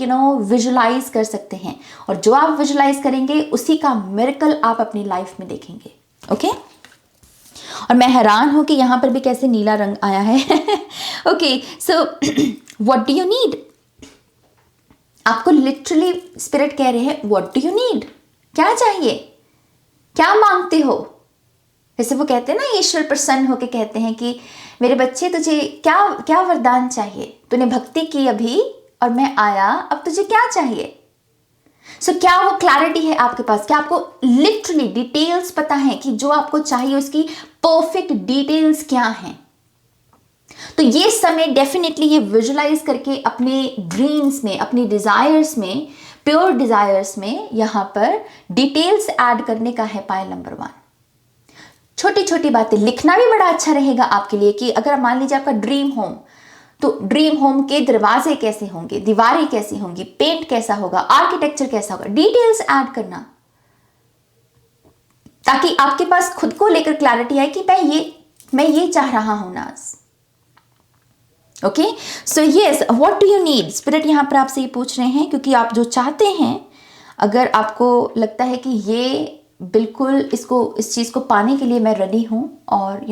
विजुलाइज कर सकते हैं, और जो आप विजुलाइज करेंगे उसी का मिरेकल आप अपनी लाइफ में देखेंगे। ओके और मैं हैरान हूं कि यहाँ पर भी कैसे नीला रंग आया है। Okay so what do you need, आपको लिटरली स्पिरिट कह रहे हैं व्हाट डू यू नीड, क्या चाहिए, क्या मांगते हो। जैसे वो कहते हैं ना, ईश्वर प्रसन्न होकर कहते हैं कि मेरे बच्चे तुझे क्या क्या वरदान चाहिए, तूने भक्ति की अभी और मैं आया, अब तुझे क्या चाहिए। सो क्या वो क्लैरिटी है आपके पास, क्या आपको लिटरली डिटेल्स पता है कि जो आपको चाहिए उसकी परफेक्ट डिटेल्स क्या हैं। तो ये समय डेफिनेटली ये विजुलाइज करके अपने ड्रीम्स में, अपने डिजायर्स में, प्योर डिजायर्स में यहाँ पर डिटेल्स ऐड करने का है पायल नंबर 1। छोटी छोटी बातें लिखना भी बड़ा अच्छा रहेगा आपके लिए, कि अगर मान लीजिए आपका ड्रीम होम, तो ड्रीम होम के दरवाजे कैसे होंगे, दीवारें कैसी होंगी, पेंट कैसा होगा, आर्किटेक्चर कैसा होगा, डिटेल्स ऐड करना, ताकि आपके पास खुद को लेकर क्लैरिटी आए कि मैं ये चाह रहा हूं नाज। Okay so yes, what do you need, spirit यहां पर आपसे ये पूछ रहे हैं, क्योंकि आप जो चाहते हैं, अगर आपको लगता है कि ये बिल्कुल इस चीज़ को पाने के लिए मैं रेडी हूँ और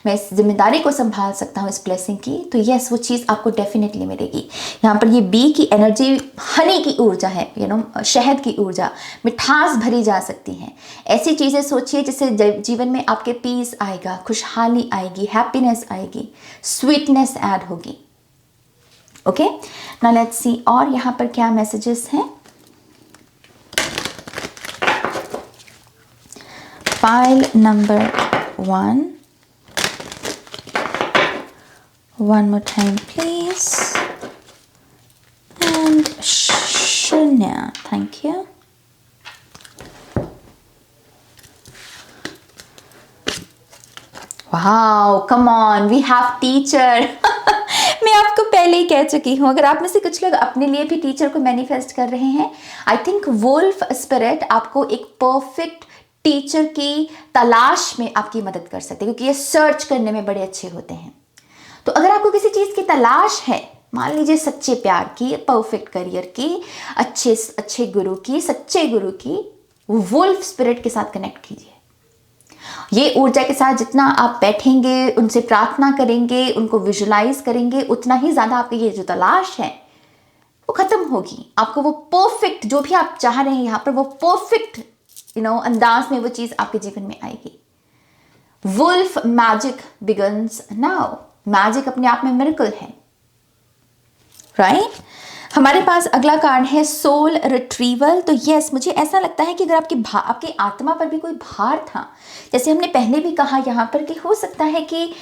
मैं इस जिम्मेदारी को संभाल सकता हूँ इस ब्लेसिंग की, तो यस वो चीज़ आपको डेफिनेटली मिलेगी। यहाँ पर ये बी की एनर्जी हनी की ऊर्जा है, शहद की ऊर्जा, मिठास भरी जा सकती है। ऐसी चीज़ें सोचिए जिससे जीवन में आपके पीस आएगा, खुशहाली आएगी, हैप्पीनेस आएगी, स्वीटनेस ऐड होगी। ओके नाउ लेट्स सी और यहाँ पर क्या मैसेजेस हैं। File number 1. One more time, please. And Shania, thank you. Wow, come on, we have teacher. मैं आपको पहले ही कह चुकी हूँ, अगर आप में से कुछ लोग अपने लिए भी टीचर को मैनिफेस्ट कर रहे हैं, आई थिंक वुल्फ स्पिरिट आपको एक परफेक्ट टीचर की तलाश में आपकी मदद कर सकते हैं, क्योंकि ये सर्च करने में बड़े अच्छे होते हैं। तो अगर आपको किसी चीज़ की तलाश है, मान लीजिए सच्चे प्यार की, परफेक्ट करियर की, अच्छे गुरु की, सच्चे गुरु की, वुल्फ स्पिरिट के साथ कनेक्ट कीजिए। ये ऊर्जा के साथ जितना आप बैठेंगे, उनसे प्रार्थना करेंगे, उनको विजुलाइज करेंगे, उतना ही ज़्यादा आपकी ये जो तलाश है वो खत्म होगी। आपको वो परफेक्ट, जो भी आप चाह रहे हैं यहाँ पर, वो परफेक्ट अंदाज में वो चीज आपके जीवन में आएगी। Wolf magic begins now, magic अपने आप में मिरेकल है, राइट? हमारे पास अगला कार्ड है सोल रिट्रीवल। तो यस, मुझे ऐसा लगता है कि अगर आपके आत्मा पर भी कोई भार था, जैसे हमने पहले भी कहा यहाँ पर, कि हो सकता है कि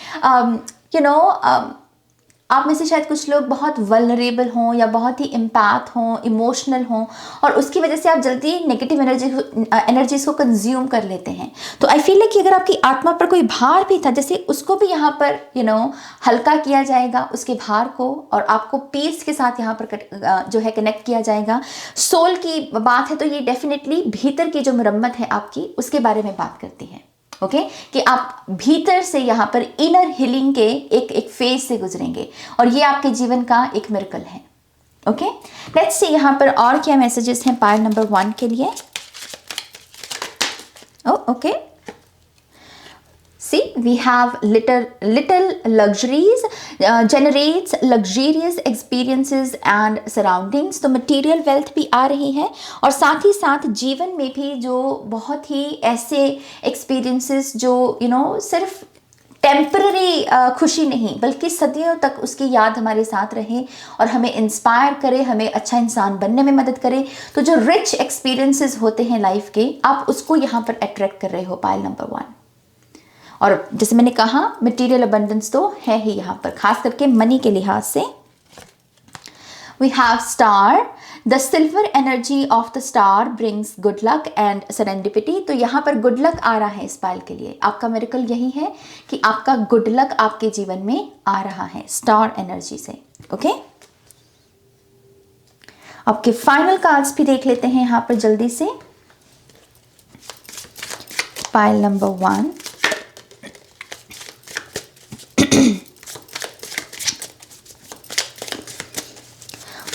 आप में से शायद कुछ लोग बहुत वल्नरेबल हों या बहुत ही इम्पैथ हों, इमोशनल हों, और उसकी वजह से आप जल्दी नेगेटिव एनर्जीज को कंज्यूम कर लेते हैं। तो आई फील कि अगर आपकी आत्मा पर कोई भार भी था, जैसे उसको भी यहाँ पर हल्का किया जाएगा उसके भार को, और आपको पीस के साथ यहाँ पर जो है कनेक्ट किया जाएगा। सोल की बात है तो ये डेफिनेटली भीतर की जो मरम्मत है आपकी, उसके बारे में बात करती है। ओके कि आप भीतर से यहाँ पर इनर हीलिंग के एक फेज से गुजरेंगे, और ये आपके जीवन का एक मिरेकल है। ओके, लेट्स सी यहाँ पर और क्या मैसेजेस हैं पायल नंबर 1 के लिए. Okay, see we have little luxuries, generates luxurious experiences and surroundings. तो material wealth भी आ रही है और साथ ही साथ जीवन में भी जो बहुत ही ऐसे experiences जो सिर्फ टेम्पररी खुशी नहीं बल्कि सदियों तक उसकी याद हमारे साथ रहे और हमें इंस्पायर करे, हमें अच्छा इंसान बनने में मदद करे. तो जो रिच एक्सपीरियंसेस होते हैं लाइफ के, आप उसको यहाँ पर अट्रैक्ट कर रहे हो पायल नंबर 1. और जैसे मैंने कहा मटेरियल अबंडेंस तो है ही यहाँ पर, खास करके मनी के लिहाज से. We have star. The silver energy of the star brings good luck and serendipity. तो यहाँ पर गुड लक आ रहा है इस पायल के लिए. आपका मिरेकल यही है कि आपका गुड लक आपके जीवन में आ रहा है स्टार एनर्जी से. ओके, आपके फाइनल कार्ड्स भी देख लेते हैं यहाँ पर जल्दी से. Pile number 1.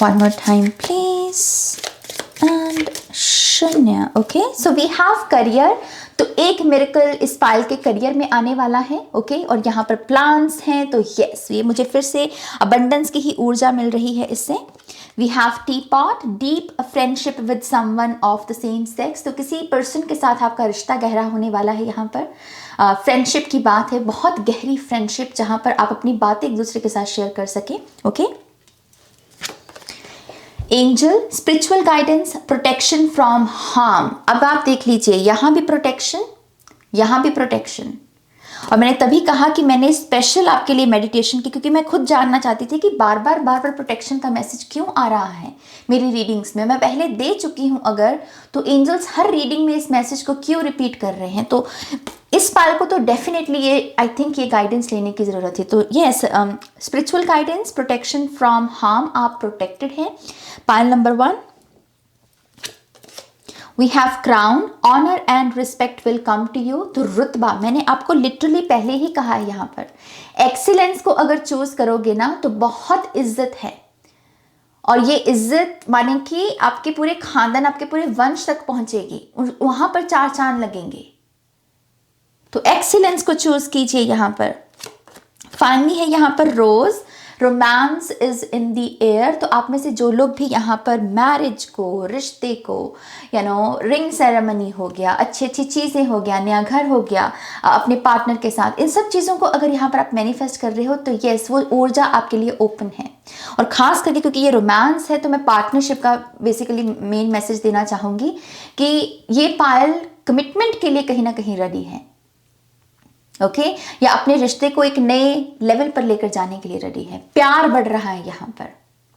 One more time please. And शून्य. Okay, so we have career. तो एक मिरेकल इस पायल के करियर में आने वाला है. ओके, और यहाँ पर प्लान्स हैं. तो यस, ये मुझे फिर से अबंडेंस की ही ऊर्जा मिल रही है इससे. We have teapot. Deep friendship with someone of the same sex. तो किसी पर्सन के साथ आपका रिश्ता गहरा होने वाला है. यहाँ पर फ्रेंडशिप की बात है, बहुत गहरी फ्रेंडशिप जहाँ पर आप अपनी बातें एक दूसरे के साथ शेयर कर सकें. Okay, angel. Spiritual guidance. Protection from harm. अब आप देख लीजिए, यहाँ भी प्रोटेक्शन, यहाँ भी प्रोटेक्शन. और मैंने तभी कहा कि मैंने स्पेशल आपके लिए मेडिटेशन की, क्योंकि मैं खुद जानना चाहती थी कि बार बार प्रोटेक्शन का मैसेज क्यों आ रहा है मेरी रीडिंग्स में. मैं पहले दे चुकी हूँ अगर, तो एंजल्स हर रीडिंग में इस मैसेज को क्यों रिपीट कर रहे हैं. तो इस पायल को तो डेफिनेटली ये आई थिंक ये गाइडेंस लेने की ज़रूरत है. तो yes, spiritual guidance, protection from harm, आप प्रोटेक्टेड हैं. Pile number 1. We have crown. Honour and respect will come to you. तो रुतबा, मैंने आपको लिटरली पहले ही कहा है यहाँ पर, एक्सीलेंस को अगर चूज करोगे ना तो बहुत इज्जत है. और ये इज्जत माने कि आपके पूरे खानदान, आपके पूरे वंश तक पहुंचेगी, वहां पर 4 चांद लगेंगे. तो एक्सीलेंस को चूज कीजिए यहाँ पर. फाइनली है यहाँ पर rose. Romance is in the air. तो आप में से जो लोग भी यहाँ पर मैरिज को, रिश्ते को, रिंग सेरेमनी हो गया, अच्छी अच्छी चीज़ें हो गया, नया घर हो गया अपने पार्टनर के साथ, इन सब चीज़ों को अगर यहाँ पर आप मैनिफेस्ट कर रहे हो तो यस, वो ऊर्जा आपके लिए ओपन है. और ख़ास करके क्योंकि ये रोमांस है तो मैं पार्टनरशिप का बेसिकली मेन मैसेज देना चाहूँगी कि ये पायल कमिटमेंट के लिए कहीं ना कहीं रेडी है. ओके, या अपने रिश्ते को एक नए लेवल पर लेकर जाने के लिए रेडी है. प्यार बढ़ रहा है यहाँ पर,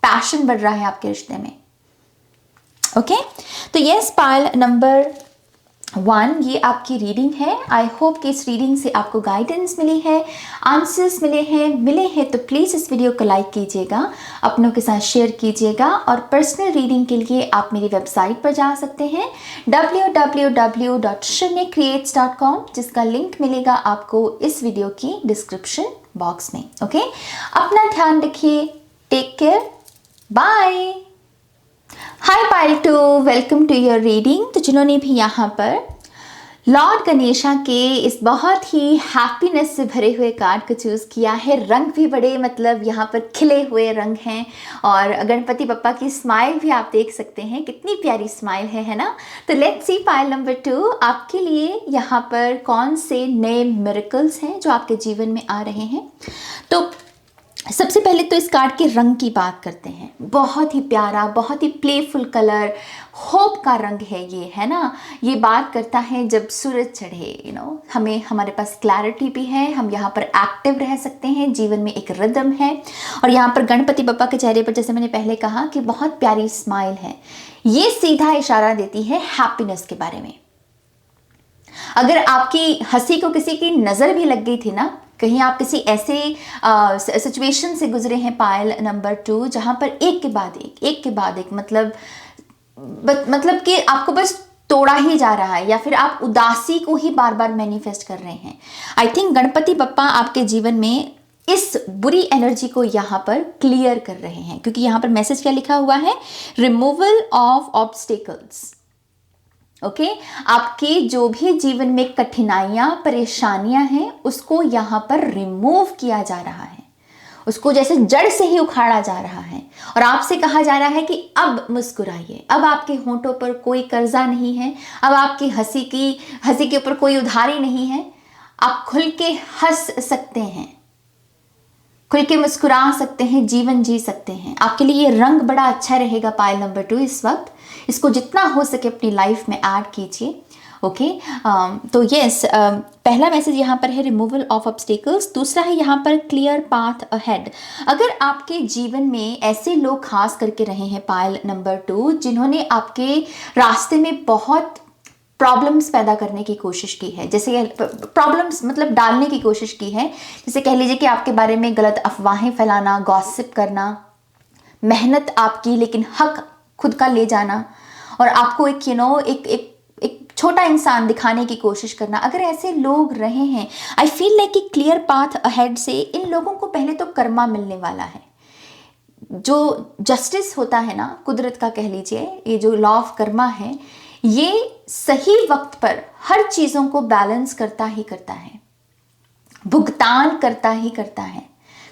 पैशन बढ़ रहा है आपके रिश्ते में. ओके, तो यस, पायल नंबर 1 ये आपकी रीडिंग है. आई होप कि इस रीडिंग से आपको गाइडेंस मिली है, आंसर्स मिले हैं. तो प्लीज़ इस वीडियो को लाइक कीजिएगा, अपनों के साथ शेयर कीजिएगा. और पर्सनल रीडिंग के लिए आप मेरी वेबसाइट पर जा सकते हैं www.shunyacreates.com, जिसका लिंक मिलेगा आपको इस वीडियो की डिस्क्रिप्शन बॉक्स में. ओके, अपना ध्यान रखिए. Take care. Bye. Hi pile 2, welcome to your reading. तो जिन्होंने भी यहाँ पर लॉर्ड गणेशा के इस बहुत ही हैप्पीनेस से भरे हुए कार्ड को चूज़ किया है, रंग भी बड़े मतलब यहाँ पर खिले हुए रंग हैं और गणपति बप्पा की स्माइल भी आप देख सकते हैं, कितनी प्यारी स्माइल है ना. तो लेट्स सी पायल नंबर 2, आपके लिए यहाँ पर कौन से नए मिरेकल्स हैं जो आपके जीवन में आ रहे हैं. तो सबसे पहले तो इस कार्ड के रंग की बात करते हैं. बहुत ही प्यारा, बहुत ही प्लेफुल कलर, होप का रंग है ये, है ना. ये बात करता है जब सूरज चढ़े, हमें, हमारे पास क्लैरिटी भी है, हम यहाँ पर एक्टिव रह सकते हैं, जीवन में एक रिदम है. और यहाँ पर गणपति बप्पा के चेहरे पर, जैसे मैंने पहले कहा, कि बहुत प्यारी स्माइल है. ये सीधा इशारा देती है हैप्पीनेस के बारे में. अगर आपकी हंसी को किसी की नज़र भी लग गई थी ना, कहीं आप किसी ऐसे सिचुएशन से गुजरे हैं पायल नंबर 2 जहाँ पर एक के बाद एक मतलब कि आपको बस तोड़ा ही जा रहा है, या फिर आप उदासी को ही बार बार मैनिफेस्ट कर रहे हैं. आई थिंक गणपति बप्पा आपके जीवन में इस बुरी एनर्जी को यहाँ पर क्लियर कर रहे हैं, क्योंकि यहाँ पर मैसेज क्या लिखा हुआ है, रिमूवल ऑफ ऑब्स्टिकल्स। ओके, आपके जो भी जीवन में कठिनाइयां परेशानियां हैं उसको यहाँ पर रिमूव किया जा रहा है, उसको जैसे जड़ से ही उखाड़ा जा रहा है और आपसे कहा जा रहा है कि अब मुस्कुराइए, अब आपके होंठों पर कोई कर्जा नहीं है, अब आपकी हंसी के ऊपर कोई उधारी नहीं है, आप खुल के हंस सकते हैं, खुल के मुस्कुरा सकते हैं, जीवन जी सकते हैं। आपके लिए ये रंग बड़ा अच्छा रहेगा पायल नंबर 2 इस वक्त, इसको जितना हो सके अपनी लाइफ में ऐड कीजिए। ओके, तो यस, पहला मैसेज यहाँ पर है रिमूवल ऑफ ऑब्स्टिकल्स। दूसरा है यहाँ पर क्लियर पाथ अहेड। अगर आपके जीवन में ऐसे लोग खास करके रहे हैं पायल नंबर 2 जिन्होंने आपके रास्ते में बहुत प्रॉब्लम्स पैदा करने की कोशिश की है, जैसे प्रॉब्लम्स मतलब डालने की कोशिश की है, जैसे कह लीजिए कि आपके बारे में गलत अफवाहें फैलाना, गॉसिप करना, मेहनत आपकी लेकिन हक खुद का ले जाना और आपको एक छोटा इंसान दिखाने की कोशिश करना। अगर ऐसे लोग रहे हैं, आई फील लाइक कि क्लियर पाथ अहेड से इन लोगों को पहले तो कर्मा मिलने वाला है। जो जस्टिस होता है ना, कुदरत का कह लीजिए, ये जो लॉ ऑफ कर्मा है, ये सही वक्त पर हर चीजों को बैलेंस करता ही करता है, भुगतान करता ही करता है,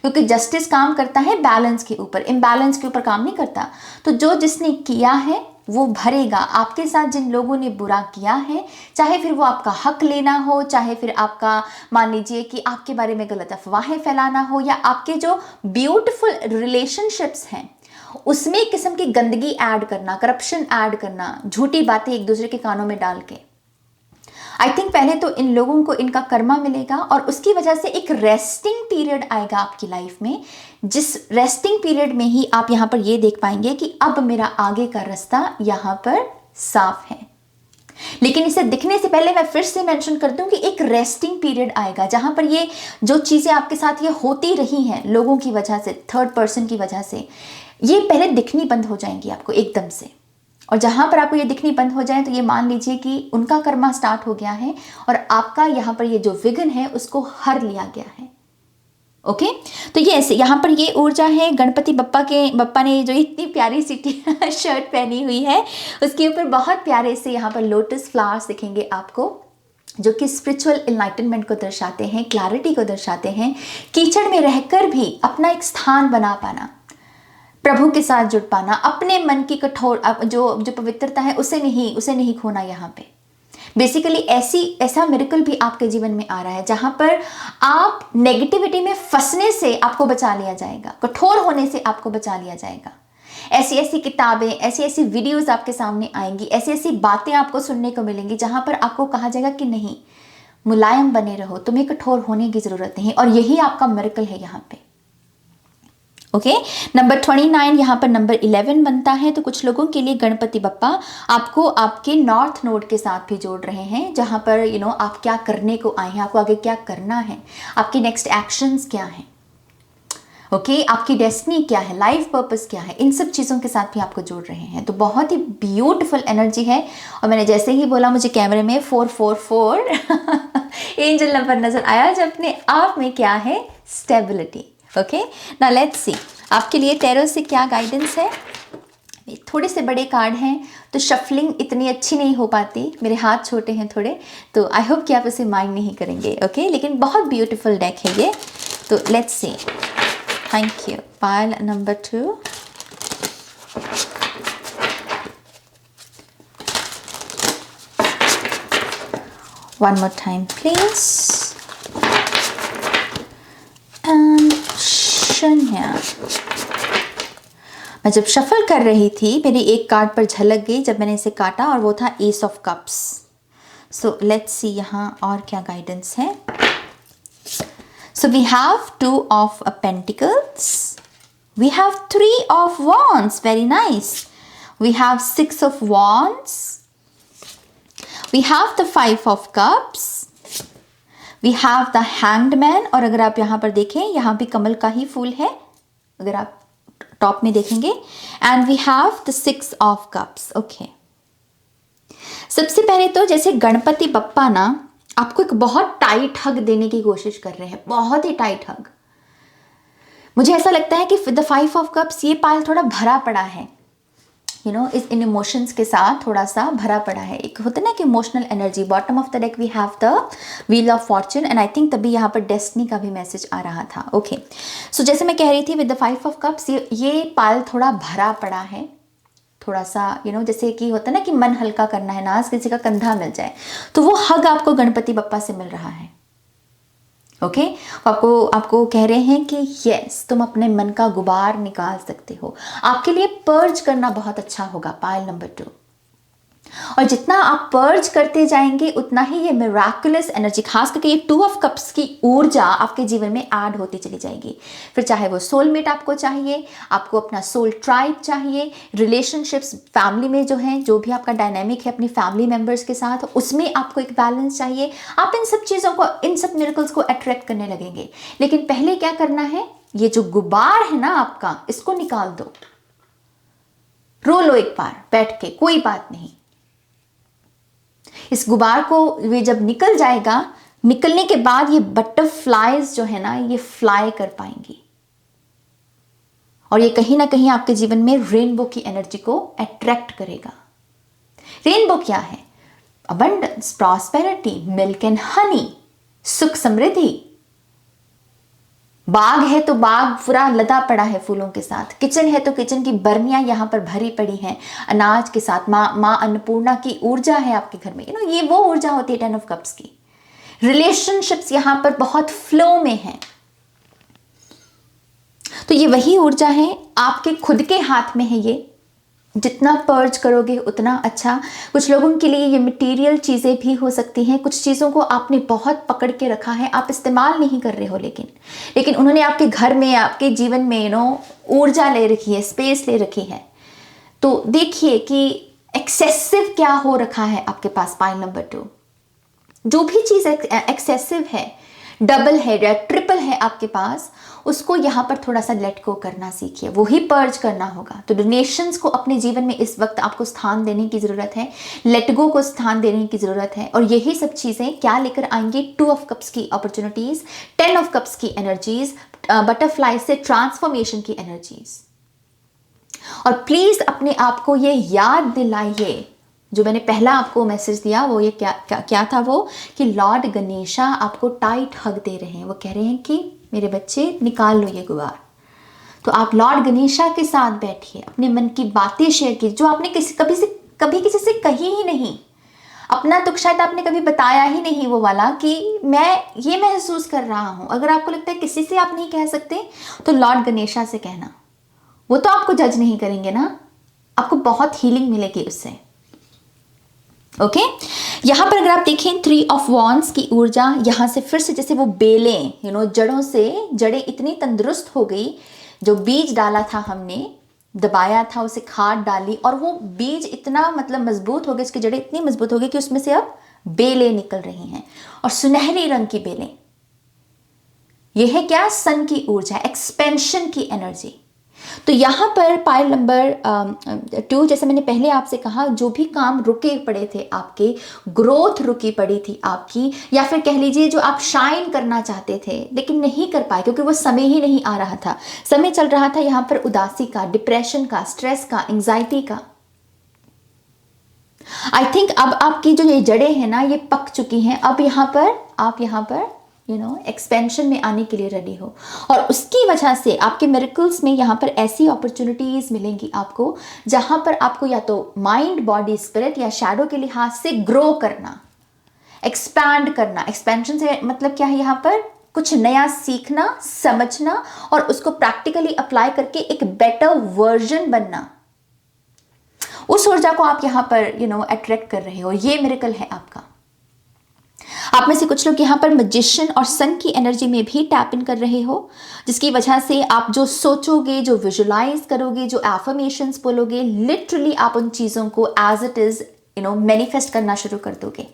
क्योंकि जस्टिस काम करता है बैलेंस के ऊपर, इम्बैलेंस के ऊपर काम नहीं करता। तो जो जिसने किया है वो भरेगा। आपके साथ जिन लोगों ने बुरा किया है, चाहे फिर वो आपका हक लेना हो, चाहे फिर आपका मान लीजिए कि आपके बारे में गलत अफवाहें फैलाना हो, या आपके जो ब्यूटीफुल रिलेशनशिप्स हैं उसमें एक किस्म की गंदगी ऐड करना, करप्शन ऐड करना, झूठी बातें एक दूसरे के कानों में डाल के, आई थिंक पहले तो इन लोगों को इनका कर्मा मिलेगा और उसकी वजह से एक रेस्टिंग पीरियड आएगा आपकी लाइफ में, जिस रेस्टिंग पीरियड में ही आप यहाँ पर ये देख पाएंगे कि अब मेरा आगे का रास्ता यहाँ पर साफ है। लेकिन इसे दिखने से पहले मैं फिर से मेंशन कर दूं कि एक रेस्टिंग पीरियड आएगा जहां पर ये जो चीजें आपके साथ ये होती रही हैं लोगों की वजह से, थर्ड पर्सन की वजह से, ये पहले दिखनी बंद हो जाएंगी आपको एकदम से। और जहां पर आपको ये दिखनी बंद हो जाए तो ये मान लीजिए कि उनका कर्मा स्टार्ट हो गया है और आपका यहाँ पर ये जो विघ्न है उसको हर लिया गया है। ओके, तो यस, यहाँ पर ये ऊर्जा है गणपति बप्पा ने जो इतनी प्यारी सी शर्ट पहनी हुई है उसके ऊपर बहुत प्यारे से यहाँ पर लोटस फ्लावर्स दिखेंगे आपको, जो कि स्पिरिचुअल इनलाइटनमेंट को दर्शाते हैं, क्लैरिटी को दर्शाते हैं। कीचड़ में रहकर भी अपना एक स्थान बना पाना, प्रभु के साथ जुड़ पाना, अपने मन की कठोर जो पवित्रता है उसे नहीं खोना। यहाँ पे बेसिकली ऐसा मिरेकल भी आपके जीवन में आ रहा है जहां पर आप नेगेटिविटी में फंसने से आपको बचा लिया जाएगा, कठोर होने से आपको बचा लिया जाएगा। ऐसी किताबें, ऐसी वीडियोस आपके सामने आएंगी, ऐसी बातें आपको सुनने को मिलेंगी जहां पर आपको कहा जाएगा कि नहीं, मुलायम बने रहो, तुम्हें कठोर होने की जरूरत नहीं। और यही आपका मिरेकल है यहाँ पे। ओके, नंबर 29 यहाँ पर नंबर 11 बनता है। तो कुछ लोगों के लिए गणपति बप्पा आपको आपके नॉर्थ नोड के साथ भी जोड़ रहे हैं, जहाँ पर आप क्या करने को आए हैं, आपको आगे क्या करना है, आपकी नेक्स्ट एक्शंस क्या हैं, ओके, आपकी डेस्टिनी क्या है, लाइफ पर्पस क्या है, इन सब चीज़ों के साथ भी आपको जोड़ रहे हैं। तो बहुत ही ब्यूटीफुल एनर्जी है। और मैंने जैसे ही बोला मुझे कैमरे में 444 एंजल नंबर नजर आया, जो अपने आप में क्या है, stability. Okay, now let's see आपके लिए टैरो से क्या गाइडेंस है। थोड़े से बड़े कार्ड हैं तो शफलिंग इतनी अच्छी नहीं हो पाती, मेरे हाथ छोटे हैं थोड़े, तो आई होप कि आप इसे माइंड नहीं करेंगे। ओके, लेकिन बहुत ब्यूटीफुल डेक है ये। तो let's see, thank you. Pile number 2, one more time please, and शून्य। मैं जब शफल कर रही थी मेरी एक कार्ड पर झलक गई जब मैंने इसे काटा, और वो था ace of cups. So let's see यहाँ और क्या गाइडेंस है। So we have 2 of pentacles, we have 3 of wands, very nice, we have 6 of wands, we have the 5 of cups, we have the hanged man. और अगर आप यहाँ पर देखें, यहाँ भी कमल का ही फूल है अगर आप टॉप में देखेंगे, and we have the 6 of cups. Okay, सबसे पहले तो जैसे गणपति बप्पा ना आपको एक बहुत टाइट हग देने की कोशिश कर रहे हैं, बहुत ही टाइट हग, मुझे ऐसा लगता है कि विद द 5 ऑफ कप्स ये पायल थोड़ा भरा पड़ा है, इस इन इमोशंस के साथ थोड़ा सा भरा पड़ा है। एक होता है ना कि emotional energy. Bottom of the deck we have the wheel of fortune and I think तभी यहाँ पर डेस्टिनी का भी मैसेज आ रहा था। ओके, सो जैसे मैं कह रही थी विद द 5 ऑफ कप्स ये पायल थोड़ा भरा पड़ा है, थोड़ा सा जैसे कि होता है ना कि मन हल्का करना है, नाज किसी का कंधा मिल जाए, तो वो हग आपको गणपति बप्पा से मिल रहा है। ओके, आपको कह रहे हैं कि यस, तुम अपने मन का गुबार निकाल सकते हो। आपके लिए पर्ज करना बहुत अच्छा होगा पायल नंबर 2। और जितना आप पर्ज करते जाएंगे उतना ही ये मिराकुलस एनर्जी, खास करके ये 2 ऑफ कप्स की ऊर्जा आपके जीवन में ऐड होती चली जाएगी। फिर चाहे वो सोलमेट आपको चाहिए, आपको अपना सोल ट्राइब चाहिए, रिलेशनशिप्स फैमिली में जो है, जो भी आपका डायनामिक है अपनी फैमिली मेंबर्स के साथ, उसमें आपको एक बैलेंस चाहिए। आप इन सब चीज़ों को, इन सब मिरेकल्स को अट्रैक्ट करने लगेंगे। लेकिन पहले क्या करना है, ये जो गुबार है ना आपका, इसको निकाल दो, रो लो एक बार बैठ के, कोई बात नहीं। इस गुबार को वे जब निकल जाएगा, निकलने के बाद ये बटरफ्लाइज जो है ना, ये फ्लाई कर पाएंगी और ये कहीं ना कहीं आपके जीवन में रेनबो की एनर्जी को अट्रैक्ट करेगा। रेनबो क्या है? Abundance, prosperity, milk and honey, सुख समृद्धि। बाग है तो बाग पूरा लदा पड़ा है फूलों के साथ, किचन है तो किचन की बर्नियां यहां पर भरी पड़ी हैं अनाज के साथ। माँ अन्नपूर्णा की ऊर्जा है आपके घर में, ये वो ऊर्जा होती है 10 ऑफ कप्स की। रिलेशनशिप्स यहां पर बहुत फ्लो में है, तो ये वही ऊर्जा है, आपके खुद के हाथ में है ये। जितना पर्ज करोगे उतना अच्छा। कुछ लोगों के लिए ये मटेरियल चीज़ें भी हो सकती हैं। कुछ चीज़ों को आपने बहुत पकड़ के रखा है, आप इस्तेमाल नहीं कर रहे हो, लेकिन उन्होंने आपके घर में, आपके जीवन में ऊर्जा ले रखी है, स्पेस ले रखी है। तो देखिए कि एक्सेसिव क्या हो रखा है आपके पास। पाइल नंबर 2, जो भी चीज़ एक्सेसिव है, डबल है या ट्रिपल है आपके पास, उसको यहाँ पर थोड़ा सा लेट गो करना सीखिए, वही पर्ज करना होगा। तो डोनेशंस को अपने जीवन में इस वक्त आपको स्थान देने की ज़रूरत है, लेट गो को स्थान देने की ज़रूरत है। और यही सब चीज़ें क्या लेकर आएंगे? 2 ऑफ कप्स की अपॉर्चुनिटीज़, 10 ऑफ कप्स की एनर्जीज, बटरफ्लाई से ट्रांसफॉर्मेशन की एनर्जीज। और प्लीज़ अपने आप को ये याद दिलाइए, जो मैंने पहला आपको मैसेज दिया वो ये क्या था वो, कि लॉर्ड गणेशा आपको टाइट हग दे रहे हैं। वो कह रहे हैं कि मेरे बच्चे निकाल लो ये गुबार। तो आप लॉर्ड गणेशा के साथ बैठिए, अपने मन की बातें शेयर कीजिए जो आपने कभी किसी से कही ही नहीं। अपना दुख शायद आपने कभी बताया ही नहीं, वो वाला कि मैं ये महसूस कर रहा हूँ। अगर आपको लगता है किसी से आप नहीं कह सकते, तो लॉर्ड गणेशा से कहना, वो तो आपको जज नहीं करेंगे ना, आपको बहुत हीलिंग मिलेगी उससे। ओके, यहां पर अगर आप देखें 3 ऑफ वॉन्ड्स की ऊर्जा, यहां से फिर से जैसे वो बेलें जड़ों से, जड़ें इतनी तंदुरुस्त हो गई, जो बीज डाला था हमने, दबाया था, उसे खाद डाली और वो बीज इतना मजबूत हो गया, इसकी जड़ें इतनी मजबूत हो गई कि उसमें से अब बेलें निकल रही हैं और सुनहरी रंग की बेलें। यह है क्या? सन की ऊर्जा, एक्सपेंशन की एनर्जी। तो यहाँ पर पाइल नंबर 2, जैसे मैंने पहले आपसे कहा, जो भी काम रुके पड़े थे आपके, ग्रोथ रुकी पड़ी थी आपकी, या फिर कह लीजिए जो आप शाइन करना चाहते थे लेकिन नहीं कर पाए क्योंकि वो समय ही नहीं आ रहा था, समय चल रहा था यहाँ पर उदासी का, डिप्रेशन का, स्ट्रेस का, एंजाइटी का। आई थिंक अब आपकी जो ये जड़ें हैं ना, ये पक चुकी हैं। अब आप यहाँ पर एक्सपेंशन में आने के लिए रेडी हो, और उसकी वजह से आपके मिरेकल्स में यहाँ पर ऐसी अपॉर्चुनिटीज मिलेंगी आपको, जहां पर आपको या तो माइंड, बॉडी, स्पिरिट या शैडो के लिहाज से ग्रो करना, एक्सपैंड करना। एक्सपेंशन से मतलब क्या है? यहाँ पर कुछ नया सीखना, समझना और उसको प्रैक्टिकली अप्लाई करके एक बेटर वर्जन बनना। उस ऊर्जा को आप यहाँ पर अट्रैक्ट कर रहे हो। ये मिरेकल है आपका। आप में से कुछ लोग यहाँ पर मैजिशियन और सन की एनर्जी में भी टैप इन कर रहे हो, जिसकी वजह से आप जो सोचोगे, जो विजुलाइज करोगे, जो एफर्मेशंस बोलोगे, लिटरली आप उन चीज़ों को एज इट इज मैनिफेस्ट करना शुरू कर दोगे।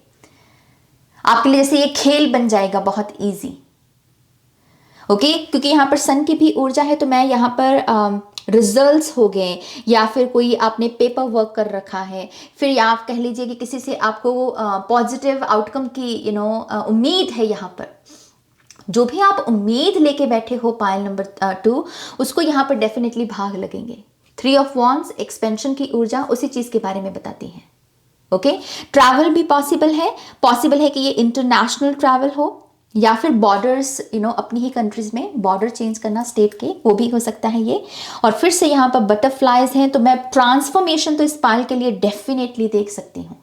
आपके लिए जैसे ये खेल बन जाएगा, बहुत ईजी। ओके, क्योंकि यहाँ पर सन की भी ऊर्जा है, तो मैं यहाँ पर रिजल्ट्स हो गए, या फिर कोई आपने पेपर वर्क कर रखा है, फिर या आप कह लीजिए कि किसी से आपको पॉजिटिव आउटकम की उम्मीद है यहाँ पर, जो भी आप उम्मीद लेके बैठे हो पायल नंबर 2, उसको यहाँ पर डेफिनेटली भाग लगेंगे। 3 ऑफ वॉन्ड्स एक्सपेंशन की ऊर्जा उसी चीज के बारे में बताती है। ओके, ट्रैवल भी पॉसिबल है कि ये इंटरनेशनल ट्रैवल हो या फिर बॉर्डर्स अपनी ही कंट्रीज में बॉर्डर चेंज करना स्टेट के, वो भी हो सकता है ये। और फिर से यहाँ पर बटरफ्लाइज हैं, तो मैं ट्रांसफॉर्मेशन तो इस पायल के लिए डेफिनेटली देख सकती हूँ।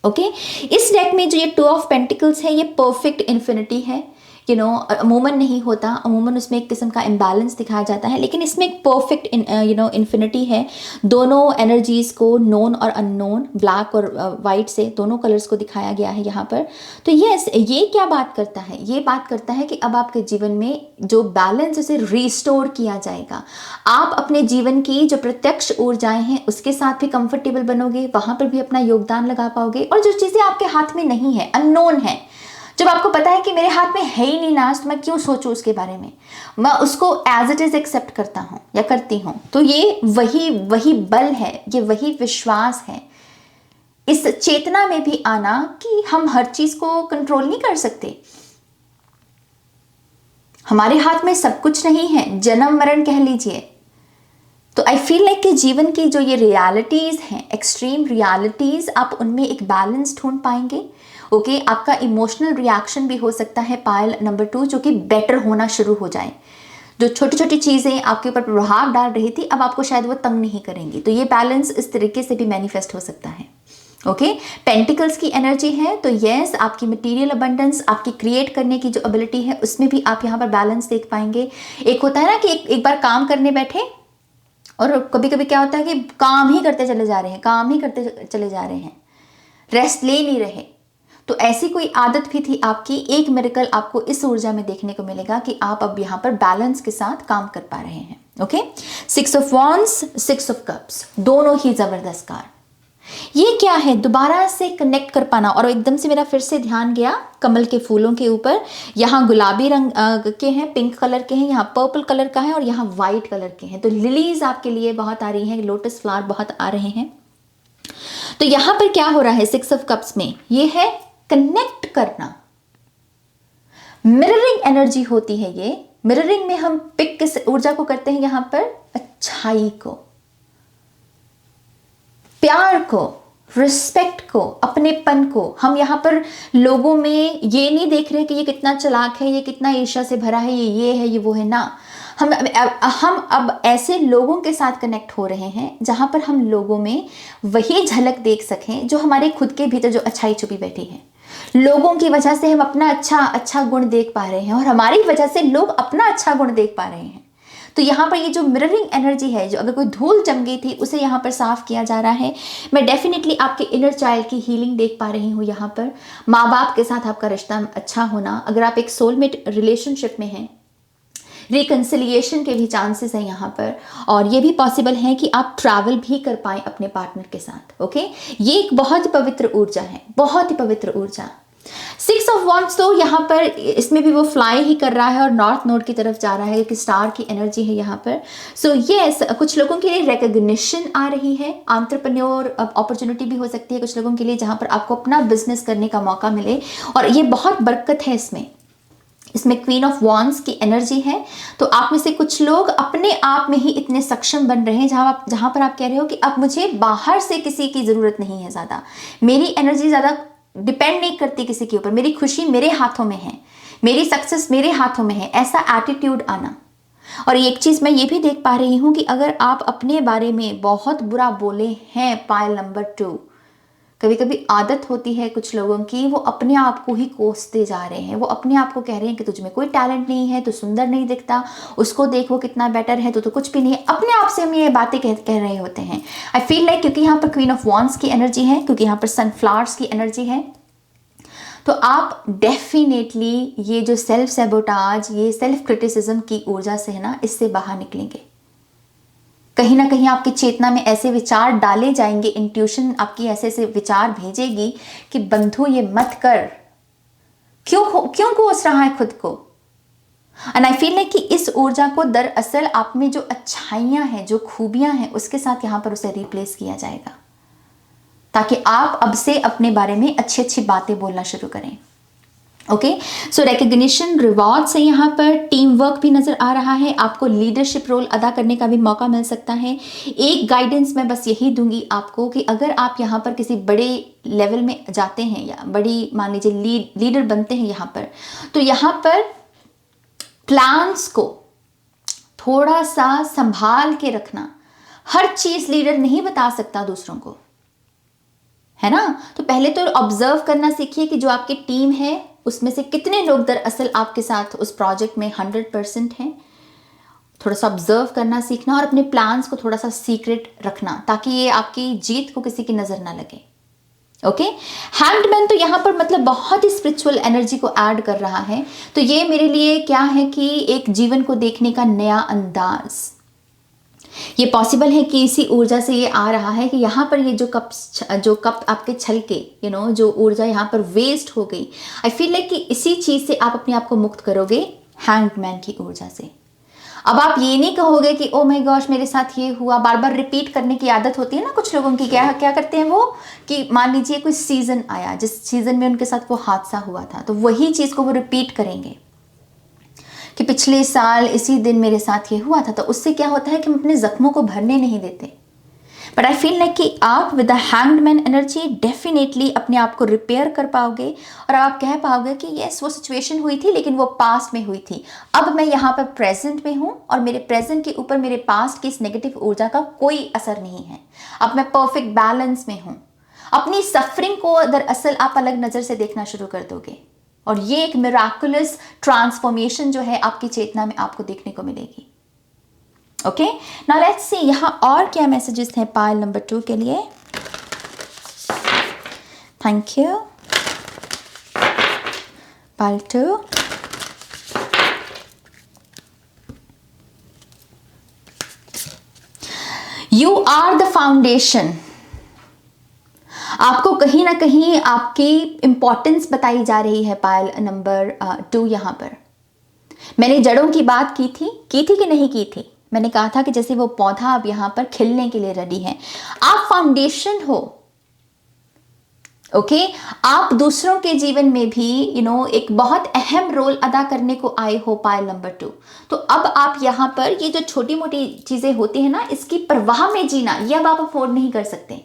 ओके, इस डेक में जो ये 2 ऑफ पेंटिकल्स है, ये परफेक्ट इन्फिनिटी है। अमूमन नहीं होता, अमूमन उसमें एक किस्म का इम्बैलेंस दिखाया जाता है, लेकिन इसमें एक परफेक्ट इन्फिनिटी है। दोनों एनर्जीज को, नोन और अननोन, ब्लैक और वाइट से दोनों कलर्स को दिखाया गया है यहाँ पर। तो यस, ये क्या बात करता है? ये बात करता है कि अब आपके जीवन में जो बैलेंस उसे रिस्टोर किया जाएगा। आप अपने जीवन की जो प्रत्यक्ष ऊर्जाएं हैं उसके साथ भी कंफर्टेबल बनोगे, वहां पर भी अपना योगदान लगा पाओगे। और जो चीजें आपके हाथ में नहीं है, अननोन है, जब आपको पता है कि मेरे हाथ में है ही नहीं नाज, तो मैं क्यों सोचूं उसके बारे में, मैं उसको एज इट इज एक्सेप्ट करता हूं या करती हूं। तो ये वही बल है, ये वही विश्वास है, इस चेतना में भी आना कि हम हर चीज को कंट्रोल नहीं कर सकते। हमारे हाथ में सब कुछ नहीं है, जन्म मरण कह लीजिए। तो आई फील लाइक कि जीवन की जो ये रियलिटीज हैं, एक्सट्रीम रियलिटीज, आप उनमें एक बैलेंस ढूंढ पाएंगे। ओके, आपका इमोशनल रिएक्शन भी हो सकता है पायल नंबर 2, जो कि बेटर होना शुरू हो जाए। जो छोटी छोटी चीजें आपके ऊपर प्रभाव डाल रही थी, अब आपको शायद वो तंग नहीं करेंगी। तो ये बैलेंस इस तरीके से भी मैनिफेस्ट हो सकता है। ओके, पेंटिकल्स की एनर्जी है, तो यस, आपकी मटेरियल अबंडेंस, आपकी क्रिएट करने की जो एबिलिटी है, उसमें भी आप यहाँ पर बैलेंस देख पाएंगे। एक होता है ना कि एक बार काम करने बैठे और कभी कभी क्या होता है कि काम ही करते चले जा रहे हैं, रेस्ट ले नहीं रहे। तो ऐसी कोई आदत भी थी आपकी, एक मिरेकल आपको इस ऊर्जा में देखने को मिलेगा कि आप अब यहाँ पर बैलेंस के साथ काम कर पा रहे हैं। Okay, 6 of wands, 6 of cups, दोनों ही जबरदस्त कार्ड। ये क्या है? दोबारा से कनेक्ट कर पाना। और एकदम से मेरा फिर से ध्यान गया कमल के फूलों के ऊपर। यहाँ गुलाबी रंग के हैं, पिंक कलर के हैं, यहाँ पर्पल कलर का है और यहाँ व्हाइट कलर के हैं। तो लिलीज आपके लिए बहुत आ रही हैं, लोटस फ्लावर बहुत आ रहे हैं। तो यहाँ पर क्या हो रहा है 6 ऑफ कप्स में? ये है कनेक्ट करना, मिररिंग एनर्जी होती है ये। मिररिंग में हम पिक किस ऊर्जा को करते हैं? यहाँ पर अच्छाई को, प्यार को, रिस्पेक्ट को, अपनेपन को। हम यहाँ पर लोगों में ये नहीं देख रहे कि ये कितना चालाक है, ये कितना ईर्ष्या से भरा है, ये है, ये वो है ना। हम अब ऐसे लोगों के साथ कनेक्ट हो रहे हैं जहां पर हम लोगों में वही झलक देख सकें जो हमारे खुद के भीतर जो अच्छाई छुपी बैठी है। लोगों की वजह से हम अपना अच्छा गुण देख पा रहे हैं और हमारी वजह से लोग अपना अच्छा गुण देख पा रहे हैं। तो यहाँ पर ये जो मिररिंग एनर्जी है, जो अगर कोई धूल जम गई थी उसे यहाँ पर साफ किया जा रहा है। मैं डेफिनेटली आपके इनर चाइल्ड की हीलिंग देख पा रही हूँ। यहाँ पर माँ बाप के साथ आपका रिश्ता अच्छा होना, अगर आप एक सोलमेट रिलेशनशिप में हैं, रिकंसिलिएशन के भी चांसेस हैं यहाँ पर। और ये भी पॉसिबल है कि आप ट्रैवल भी कर पाएं अपने पार्टनर के साथ। ओके, ये एक बहुत ही पवित्र ऊर्जा है, बहुत ही पवित्र ऊर्जा। 6 ऑफ वॉन्ड्स, तो यहाँ पर इसमें भी वो फ्लाई ही कर रहा है और नॉर्थ नोड की तरफ जा रहा है, कि स्टार की एनर्जी है यहाँ पर। सो यस, कुछ लोगों के लिए रिकॉग्निशन आ रही है, एंटरप्रेन्योर अपॉर्चुनिटी भी हो सकती है कुछ लोगों के लिए, जहाँ पर आपको अपना बिजनेस करने का मौका मिले। और ये बहुत बरकत है इसमें क्वीन ऑफ वॉन्ड्स की एनर्जी है। तो आप में से कुछ लोग अपने आप में ही इतने सक्षम बन रहे हैं जहां पर आप कह रहे हो कि अब मुझे बाहर से किसी की जरूरत नहीं है, ज्यादा मेरी एनर्जी ज्यादा डिपेंड नहीं करती किसी के ऊपर, मेरी खुशी मेरे हाथों में है, मेरी सक्सेस मेरे हाथों में है, ऐसा एटीट्यूड आना। और एक चीज मैं ये भी देख पा रही हूं कि अगर आप अपने बारे में बहुत बुरा बोले हैं पायल नंबर 2, कभी कभी आदत होती है कुछ लोगों की, वो अपने आप को ही कोसते जा रहे हैं। वो अपने आप को कह रहे हैं कि तुझ में कोई टैलेंट नहीं है, तू सुंदर नहीं दिखता, उसको देख वो कितना बेटर है, तो कुछ भी नहीं है। अपने आप से हम ये बातें कह रहे होते हैं। आई फील लाइक क्योंकि यहाँ पर क्वीन ऑफ वॉन्ड्स की एनर्जी है, क्योंकि यहाँ पर सनफ्लावर्स की एनर्जी है, तो आप डेफिनेटली ये जो सेल्फ सैबोटाज, ये सेल्फ क्रिटिसिज्म की ऊर्जा से है ना, इससे बाहर निकलेंगे। कहीं ना कहीं आपकी चेतना में ऐसे विचार डाले जाएंगे, इंट्यूशन आपकी ऐसे विचार भेजेगी कि बंधु ये मत कर, क्यों कोस रहा है खुद को। एंड आई फील लाइक कि इस ऊर्जा को दरअसल आप में जो अच्छाइयां हैं, जो खूबियां हैं, उसके साथ यहां पर उसे रिप्लेस किया जाएगा, ताकि आप अब से अपने बारे में अच्छी अच्छी बातें बोलना शुरू करें। ओके, सो रिकग्निशन, रिवॉर्ड्स है, यहाँ पर टीम वर्क भी नज़र आ रहा है, आपको लीडरशिप रोल अदा करने का भी मौका मिल सकता है। एक गाइडेंस मैं बस यही दूंगी आपको कि अगर आप यहाँ पर किसी बड़े लेवल में जाते हैं या बड़ी मान लीजिए लीडर बनते हैं यहाँ पर, तो यहाँ पर प्लान्स को थोड़ा सा संभाल के रखना। हर चीज़ लीडर नहीं बता सकता दूसरों को, है ना। तो पहले तो ऑब्जर्व करना सीखिए कि जो आपकी टीम है उसमें से कितने लोग दरअसल आपके साथ उस प्रोजेक्ट में 100% हैं। थोड़ा सा ऑब्जर्व करना सीखना और अपने प्लान्स को थोड़ा सा सीक्रेट रखना ताकि ये आपकी जीत को किसी की नज़र ना लगे। ओके, हैंडमैन तो यहाँ पर मतलब बहुत ही स्पिरिचुअल एनर्जी को ऐड कर रहा है। तो ये मेरे लिए क्या है कि एक जीवन को देखने का नया अंदाज, ये पॉसिबल है कि इसी ऊर्जा से ये आ रहा है कि यहाँ पर ये जो कप आपके छल के जो ऊर्जा यहाँ पर वेस्ट हो गई, आई फील लाइक कि इसी चीज़ से आप अपने आप को मुक्त करोगे, हैंगमैन की ऊर्जा से। अब आप ये नहीं कहोगे कि ओ माय गॉश मेरे साथ ये हुआ, बार बार रिपीट करने की आदत होती है ना कुछ लोगों की। क्या क्या करते हैं वो कि मान लीजिए कोई सीजन आया जिस सीजन में उनके साथ वो हादसा हुआ था, तो वही चीज़ को वो रिपीट करेंगे कि पिछले साल इसी दिन मेरे साथ ये हुआ था। तो उससे क्या होता है कि हम अपने जख्मों को भरने नहीं देते। बट आई फील लाइक कि आप with the hanged man energy definitely अपने आप को रिपेयर कर पाओगे और आप कह पाओगे कि यस वो सिचुएशन हुई थी लेकिन वो पास्ट में हुई थी, अब मैं यहाँ पर प्रेजेंट में हूँ और मेरे प्रेजेंट के ऊपर मेरे पास्ट की इस नेगेटिव ऊर्जा का कोई असर नहीं है। अब मैं परफेक्ट बैलेंस में हूँ। अपनी सफरिंग को दरअसल आप अलग नज़र से देखना शुरू कर दोगे और ये एक मिराकुलस ट्रांसफॉर्मेशन जो है आपकी चेतना में आपको देखने को मिलेगी। ओके, नाउ लेट्स सी यहाँ और क्या मैसेजेस हैं पाइल नंबर 2 के लिए। Thank you pile 2। You are the foundation. आपको कहीं ना कहीं आपकी इंपॉर्टेंस बताई जा रही है पाइल नंबर 2। यहाँ पर मैंने जड़ों की बात की थी कि नहीं की थी। मैंने कहा था कि जैसे वो पौधा अब यहाँ पर खिलने के लिए रेडी है, आप फाउंडेशन हो। ओके, आप दूसरों के जीवन में भी एक बहुत अहम रोल अदा करने को आए हो पाइल नंबर 2। तो अब आप यहाँ पर ये जो छोटी मोटी चीजें होती हैं ना, इसकी परवाह में जीना ये अब आप अफोर्ड नहीं कर सकते।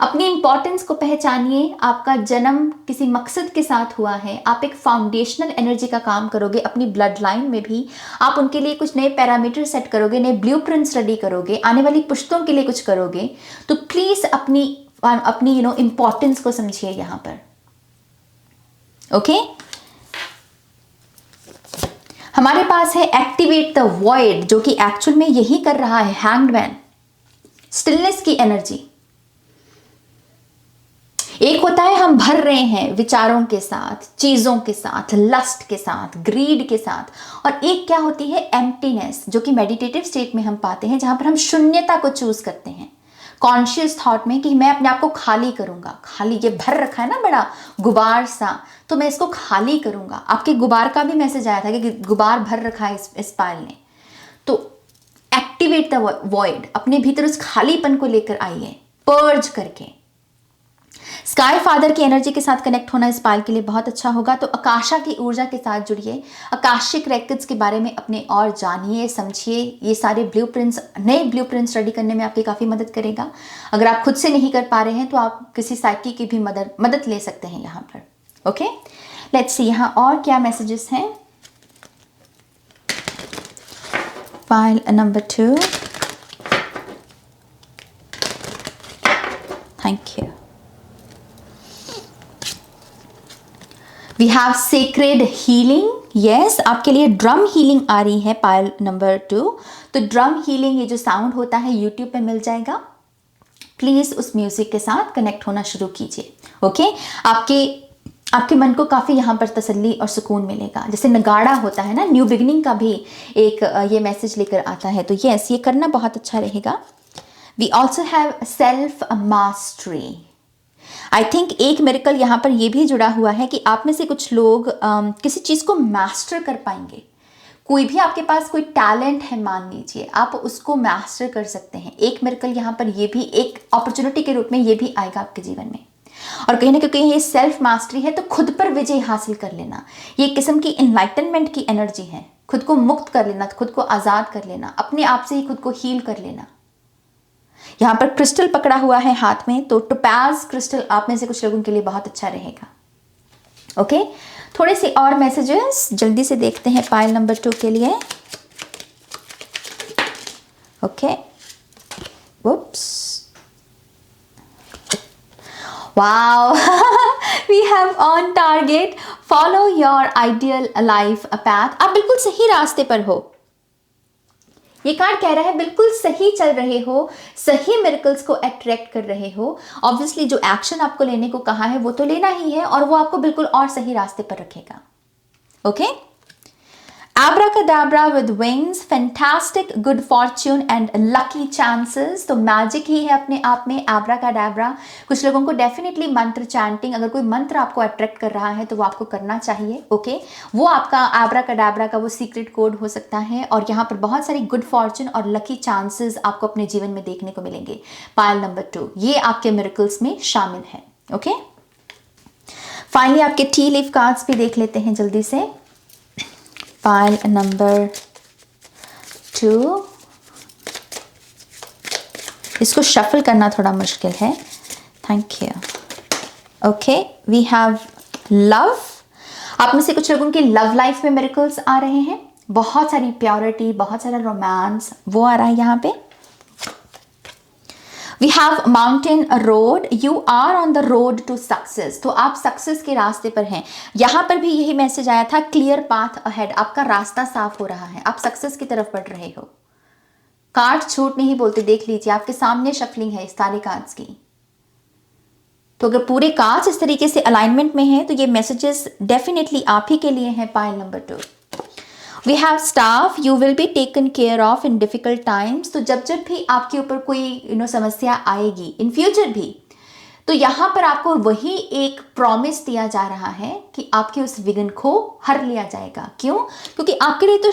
अपनी इंपॉर्टेंस को पहचानिए। आपका जन्म किसी मकसद के साथ हुआ है। आप एक फाउंडेशनल एनर्जी का काम करोगे। अपनी ब्लड लाइन में भी आप उनके लिए कुछ नए पैरामीटर सेट करोगे, नए ब्लूप्रिंट्स रेडी करोगे, आने वाली पुश्तों के लिए कुछ करोगे। तो प्लीज अपनी इंपॉर्टेंस को समझिए यहाँ पर। ओके, हमारे पास है एक्टिवेट द वॉइड, जो कि एक्चुअल में यही कर रहा है हैंग्ड मैन, स्टिलनेस की एनर्जी। एक होता है हम भर रहे हैं विचारों के साथ, चीजों के साथ, लस्ट के साथ, ग्रीड के साथ, और एक क्या होती है एम्प्टीनेस, जो कि मेडिटेटिव स्टेट में हम पाते हैं, जहां पर हम शून्यता को चूज करते हैं कॉन्शियस थॉट में कि मैं अपने आप को खाली करूंगा। खाली, ये भर रखा है ना बड़ा गुबार सा, तो मैं इसको खाली करूंगा। आपके गुबार का भी मैसेज आया था कि गुबार भर रखा है इस पायल ने। तो एक्टिवेट द वॉइड, अपने भीतर उस खालीपन को लेकर आइए पर्ज करके। स्काई फादर की एनर्जी के साथ कनेक्ट होना इस पाल के लिए बहुत अच्छा होगा। तो आकाशा की ऊर्जा के साथ जुड़िए, आकाशिक रेकॉर्ड्स के बारे में अपने और जानिए, समझिए। ये सारे ब्लूप्रिंट्स, नए ब्लूप्रिंट्स रेडी करने में आपकी काफ़ी मदद करेगा। अगर आप खुद से नहीं कर पा रहे हैं तो आप किसी साइकी की भी मदद ले सकते हैं यहाँ पर। ओके, लेट्स सी यहाँ और क्या मैसेजेस हैं। Pile number 2। Thank you. We have sacred healing. Yes, आपके लिए ड्रम हीलिंग आ रही है पाइल नंबर 2। तो ड्रम हीलिंग, ये जो साउंड होता है यूट्यूब पे मिल जाएगा। प्लीज उस म्यूजिक के साथ कनेक्ट होना शुरू कीजिए। ओके, आपके मन को काफ़ी यहाँ पर तसल्ली और सुकून मिलेगा। जैसे नगाड़ा होता है ना, न्यू बिगनिंग का भी एक ये मैसेज लेकर आता है। तो यस, ये करना बहुत अच्छा रहेगा। We also have self mastery. I think एक मिरेकल यहाँ पर ये भी जुड़ा हुआ है कि आप में से कुछ लोग किसी चीज़ को मास्टर कर पाएंगे। कोई भी आपके पास कोई टैलेंट है मान लीजिए, आप उसको मास्टर कर सकते हैं। एक मिरेकल यहाँ पर ये भी एक अपॉर्चुनिटी के रूप में ये भी आएगा आपके जीवन में। और कहीं ना कहीं ये सेल्फ मास्टरी है, तो खुद पर विजय हासिल कर लेना, ये एक किस्म की इनलाइटनमेंट की एनर्जी है। खुद को मुक्त कर लेना, खुद को आजाद कर लेना, अपने आप से ही खुद को हील कर लेना। यहां पर क्रिस्टल पकड़ा हुआ है हाथ में, तो टोपाज क्रिस्टल आप में से कुछ लोगों के लिए बहुत अच्छा रहेगा। ओके, थोड़े से और मैसेजेस जल्दी से देखते हैं पाइल नंबर 2 के लिए। Okay, whoops, wow, we have on target, follow your ideal life path। आप बिल्कुल सही रास्ते पर हो। ये कार्ड कह रहा है बिल्कुल सही चल रहे हो, सही मिरेकल्स को अट्रैक्ट कर रहे हो। ऑब्वियसली जो एक्शन आपको लेने को कहा है वो तो लेना ही है, और वो आपको बिल्कुल और सही रास्ते पर रखेगा। Okay, Abracadabra with wings, fantastic good fortune and lucky chances। तो मैजिक ही है अपने आप में Abracadabra। कुछ लोगों को डेफिनेटली मंत्र चैंटिंग, अगर कोई मंत्र आपको अट्रैक्ट कर रहा है तो वो आपको करना चाहिए। ओके, वो आपका Abracadabra का वो सीक्रेट कोड हो सकता है, और यहाँ पर बहुत सारी गुड फॉर्चून और लकी चांसेस आपको अपने जीवन में देखने को मिलेंगे। पाइल नंबर 2 ये आपके मिरेकल्स में शामिल है। ओके, फाइनली आपके टी लीफ कार्ड्स भी देख लेते हैं जल्दी से। पाइल नंबर 2, इसको शफल करना थोड़ा मुश्किल है। Thank you. Okay, we have love. आप में से कुछ लोगों की लव लाइफ में मिरेकल्स आ रहे हैं, बहुत सारी प्योरिटी, बहुत सारा रोमांस वो आ रहा है यहाँ पे। We have mountain road, you are on the road to success। तो आप सक्सेस के रास्ते पर हैं। यहाँ पर भी यही मैसेज आया था, क्लियर पाथ अहेड, आपका रास्ता साफ हो रहा है, आप सक्सेस की तरफ बढ़ रहे हो। कार्ड छूट नहीं बोलते, देख लीजिए आपके सामने शफलिंग है इस सारे कार्ड्स की। तो अगर पूरे कार्ड्स इस तरीके से अलाइनमेंट में हैं तो ये मैसेजेस डेफिनेटली आप ही के लिए हैं। Pile number 2, we have staff, you will be taken care of in difficult times. तो जब जब भी आपके ऊपर कोई समस्या आएगी इन फ्यूचर भी, तो यहाँ पर आपको वही एक प्रॉमिस दिया जा रहा है कि आपके उस विघ्न को हर लिया जाएगा। क्यों? क्योंकि आपके लिए तो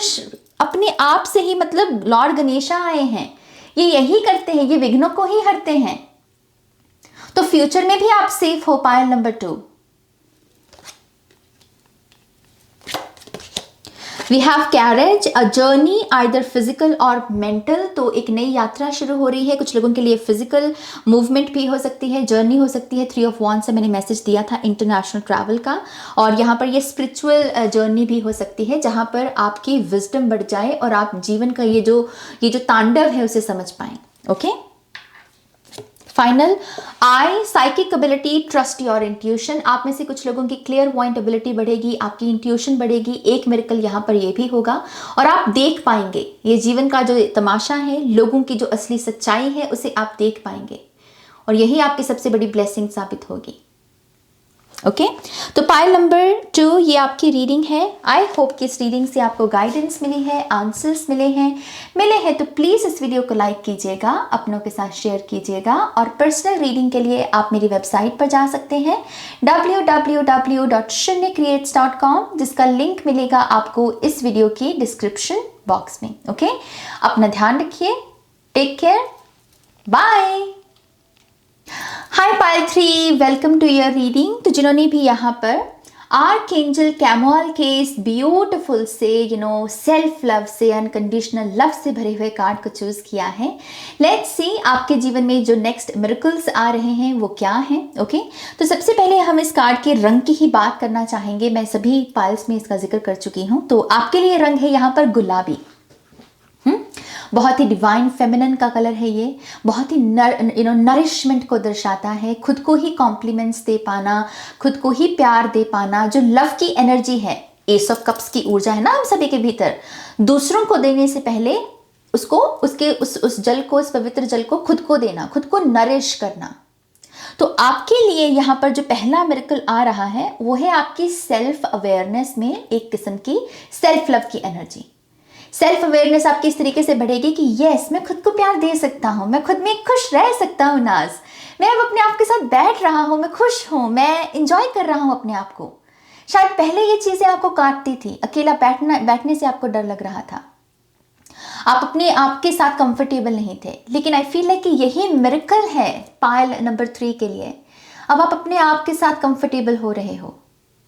अपने आप से ही, मतलब लॉर्ड गणेशा आए हैं, ये यही करते हैं, ये विघ्नों को ही हरते हैं। तो फ्यूचर में भी आप सेफ हो। Pile number 2, we have carriage, a journey either physical और मेंटल। तो एक नई यात्रा शुरू हो रही है। कुछ लोगों के लिए फिजिकल मूवमेंट भी हो सकती है, जर्नी हो सकती है। 3 of Wands से मैंने मैसेज दिया था इंटरनेशनल ट्रैवल का, और यहाँ पर ये स्पिरिचुअल जर्नी भी हो सकती है जहाँ पर आपकी विजडम बढ़ जाए और आप जीवन का ये जो तांडव है उसे समझ पाएं। Okay, final I, psychic ability, trust your intuition. आप में से कुछ लोगों की क्लियर पॉइंट एबिलिटी बढ़ेगी, आपकी इंट्यूशन बढ़ेगी। एक मिरेकल यहाँ पर ये भी होगा, और आप देख पाएंगे ये जीवन का जो तमाशा है, लोगों की जो असली सच्चाई है उसे आप देख पाएंगे, और यही आपकी सबसे बड़ी ब्लेसिंग साबित होगी। ओके, तो पाइल नंबर 2 ये आपकी रीडिंग है। आई होप कि इस रीडिंग से आपको गाइडेंस मिली है, आंसर्स मिले हैं तो प्लीज़ इस वीडियो को लाइक कीजिएगा, अपनों के साथ शेयर कीजिएगा, और पर्सनल रीडिंग के लिए आप मेरी वेबसाइट पर जा सकते हैं www.shunyacreates.com, जिसका लिंक मिलेगा आपको इस वीडियो की डिस्क्रिप्शन बॉक्स में। ओके, अपना ध्यान रखिए, take care, bye. Hi pile 3, welcome to your reading. तो जिन्होंने भी यहाँ पर आर्कएंजल कैमुअल के इस ब्यूटीफुल से सेल्फ लव से, अनकंडीशनल लव से भरे हुए कार्ड को चूज किया है, लेट्स सी आपके जीवन में जो नेक्स्ट मिरेकल्स आ रहे हैं वो क्या हैं। ओके, तो सबसे पहले हम इस कार्ड के रंग की ही बात करना चाहेंगे। मैं सभी पाइल्स में इसका जिक्र कर चुकी हूँ। तो आपके लिए रंग है यहाँ पर गुलाबी। बहुत ही डिवाइन फेमिनिन का कलर है ये, बहुत ही नरिशमेंट को दर्शाता है, खुद को ही कॉम्प्लीमेंट्स दे पाना, खुद को ही प्यार दे पाना, जो लव की एनर्जी है, एस ऑफ कप्स की ऊर्जा है ना हम सभी के भीतर, दूसरों को देने से पहले उसको उस जल को, उस पवित्र जल को खुद को देना, खुद को नरिश करना। तो आपके लिए यहाँ पर जो पहला मिरेकल आ रहा है वो है आपकी सेल्फ अवेयरनेस में एक किस्म की सेल्फ लव की एनर्जी। सेल्फ अवेयरनेस आपकी इस तरीके से बढ़ेगी कि यस, मैं खुद को प्यार दे सकता हूँ, मैं खुद में खुश रह सकता हूँ। नाज, मैं अब अपने आप के साथ बैठ रहा हूँ, मैं खुश हूँ, मैं इंजॉय कर रहा हूँ अपने आप को। शायद पहले ये चीज़ें आपको काटती थी, अकेला बैठने से आपको डर लग रहा था, आप अपने आप के साथ कंफर्टेबल नहीं थे, लेकिन आई फील लाइक कि यही मिरेकल है पाइल नंबर 3 के लिए। अब आप अपने आप के साथ कंफर्टेबल हो रहे हो,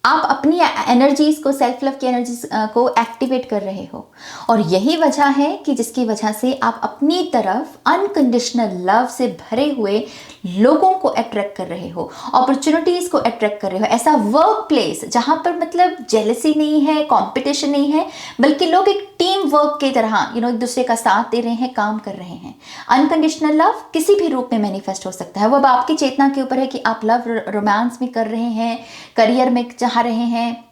आप अपनी एनर्जीज को, सेल्फ लव की एनर्जीज को एक्टिवेट कर रहे हो, और यही वजह है कि जिसकी वजह से आप अपनी तरफ अनकंडीशनल लव से भरे हुए लोगों को अट्रैक्ट कर रहे हो, अपॉर्चुनिटीज को अट्रैक्ट कर रहे हो। ऐसा वर्क प्लेस जहां पर मतलब जेलसी नहीं है, कंपटीशन नहीं है, बल्कि लोग एक टीम वर्क की तरह एक दूसरे का साथ दे रहे हैं, काम कर रहे हैं। अनकंडीशनल लव किसी भी रूप में मैनिफेस्ट हो सकता है। वो अब आपकी चेतना के ऊपर है कि आप लव रोमांस में कर रहे हैं, करियर में चाह रहे हैं,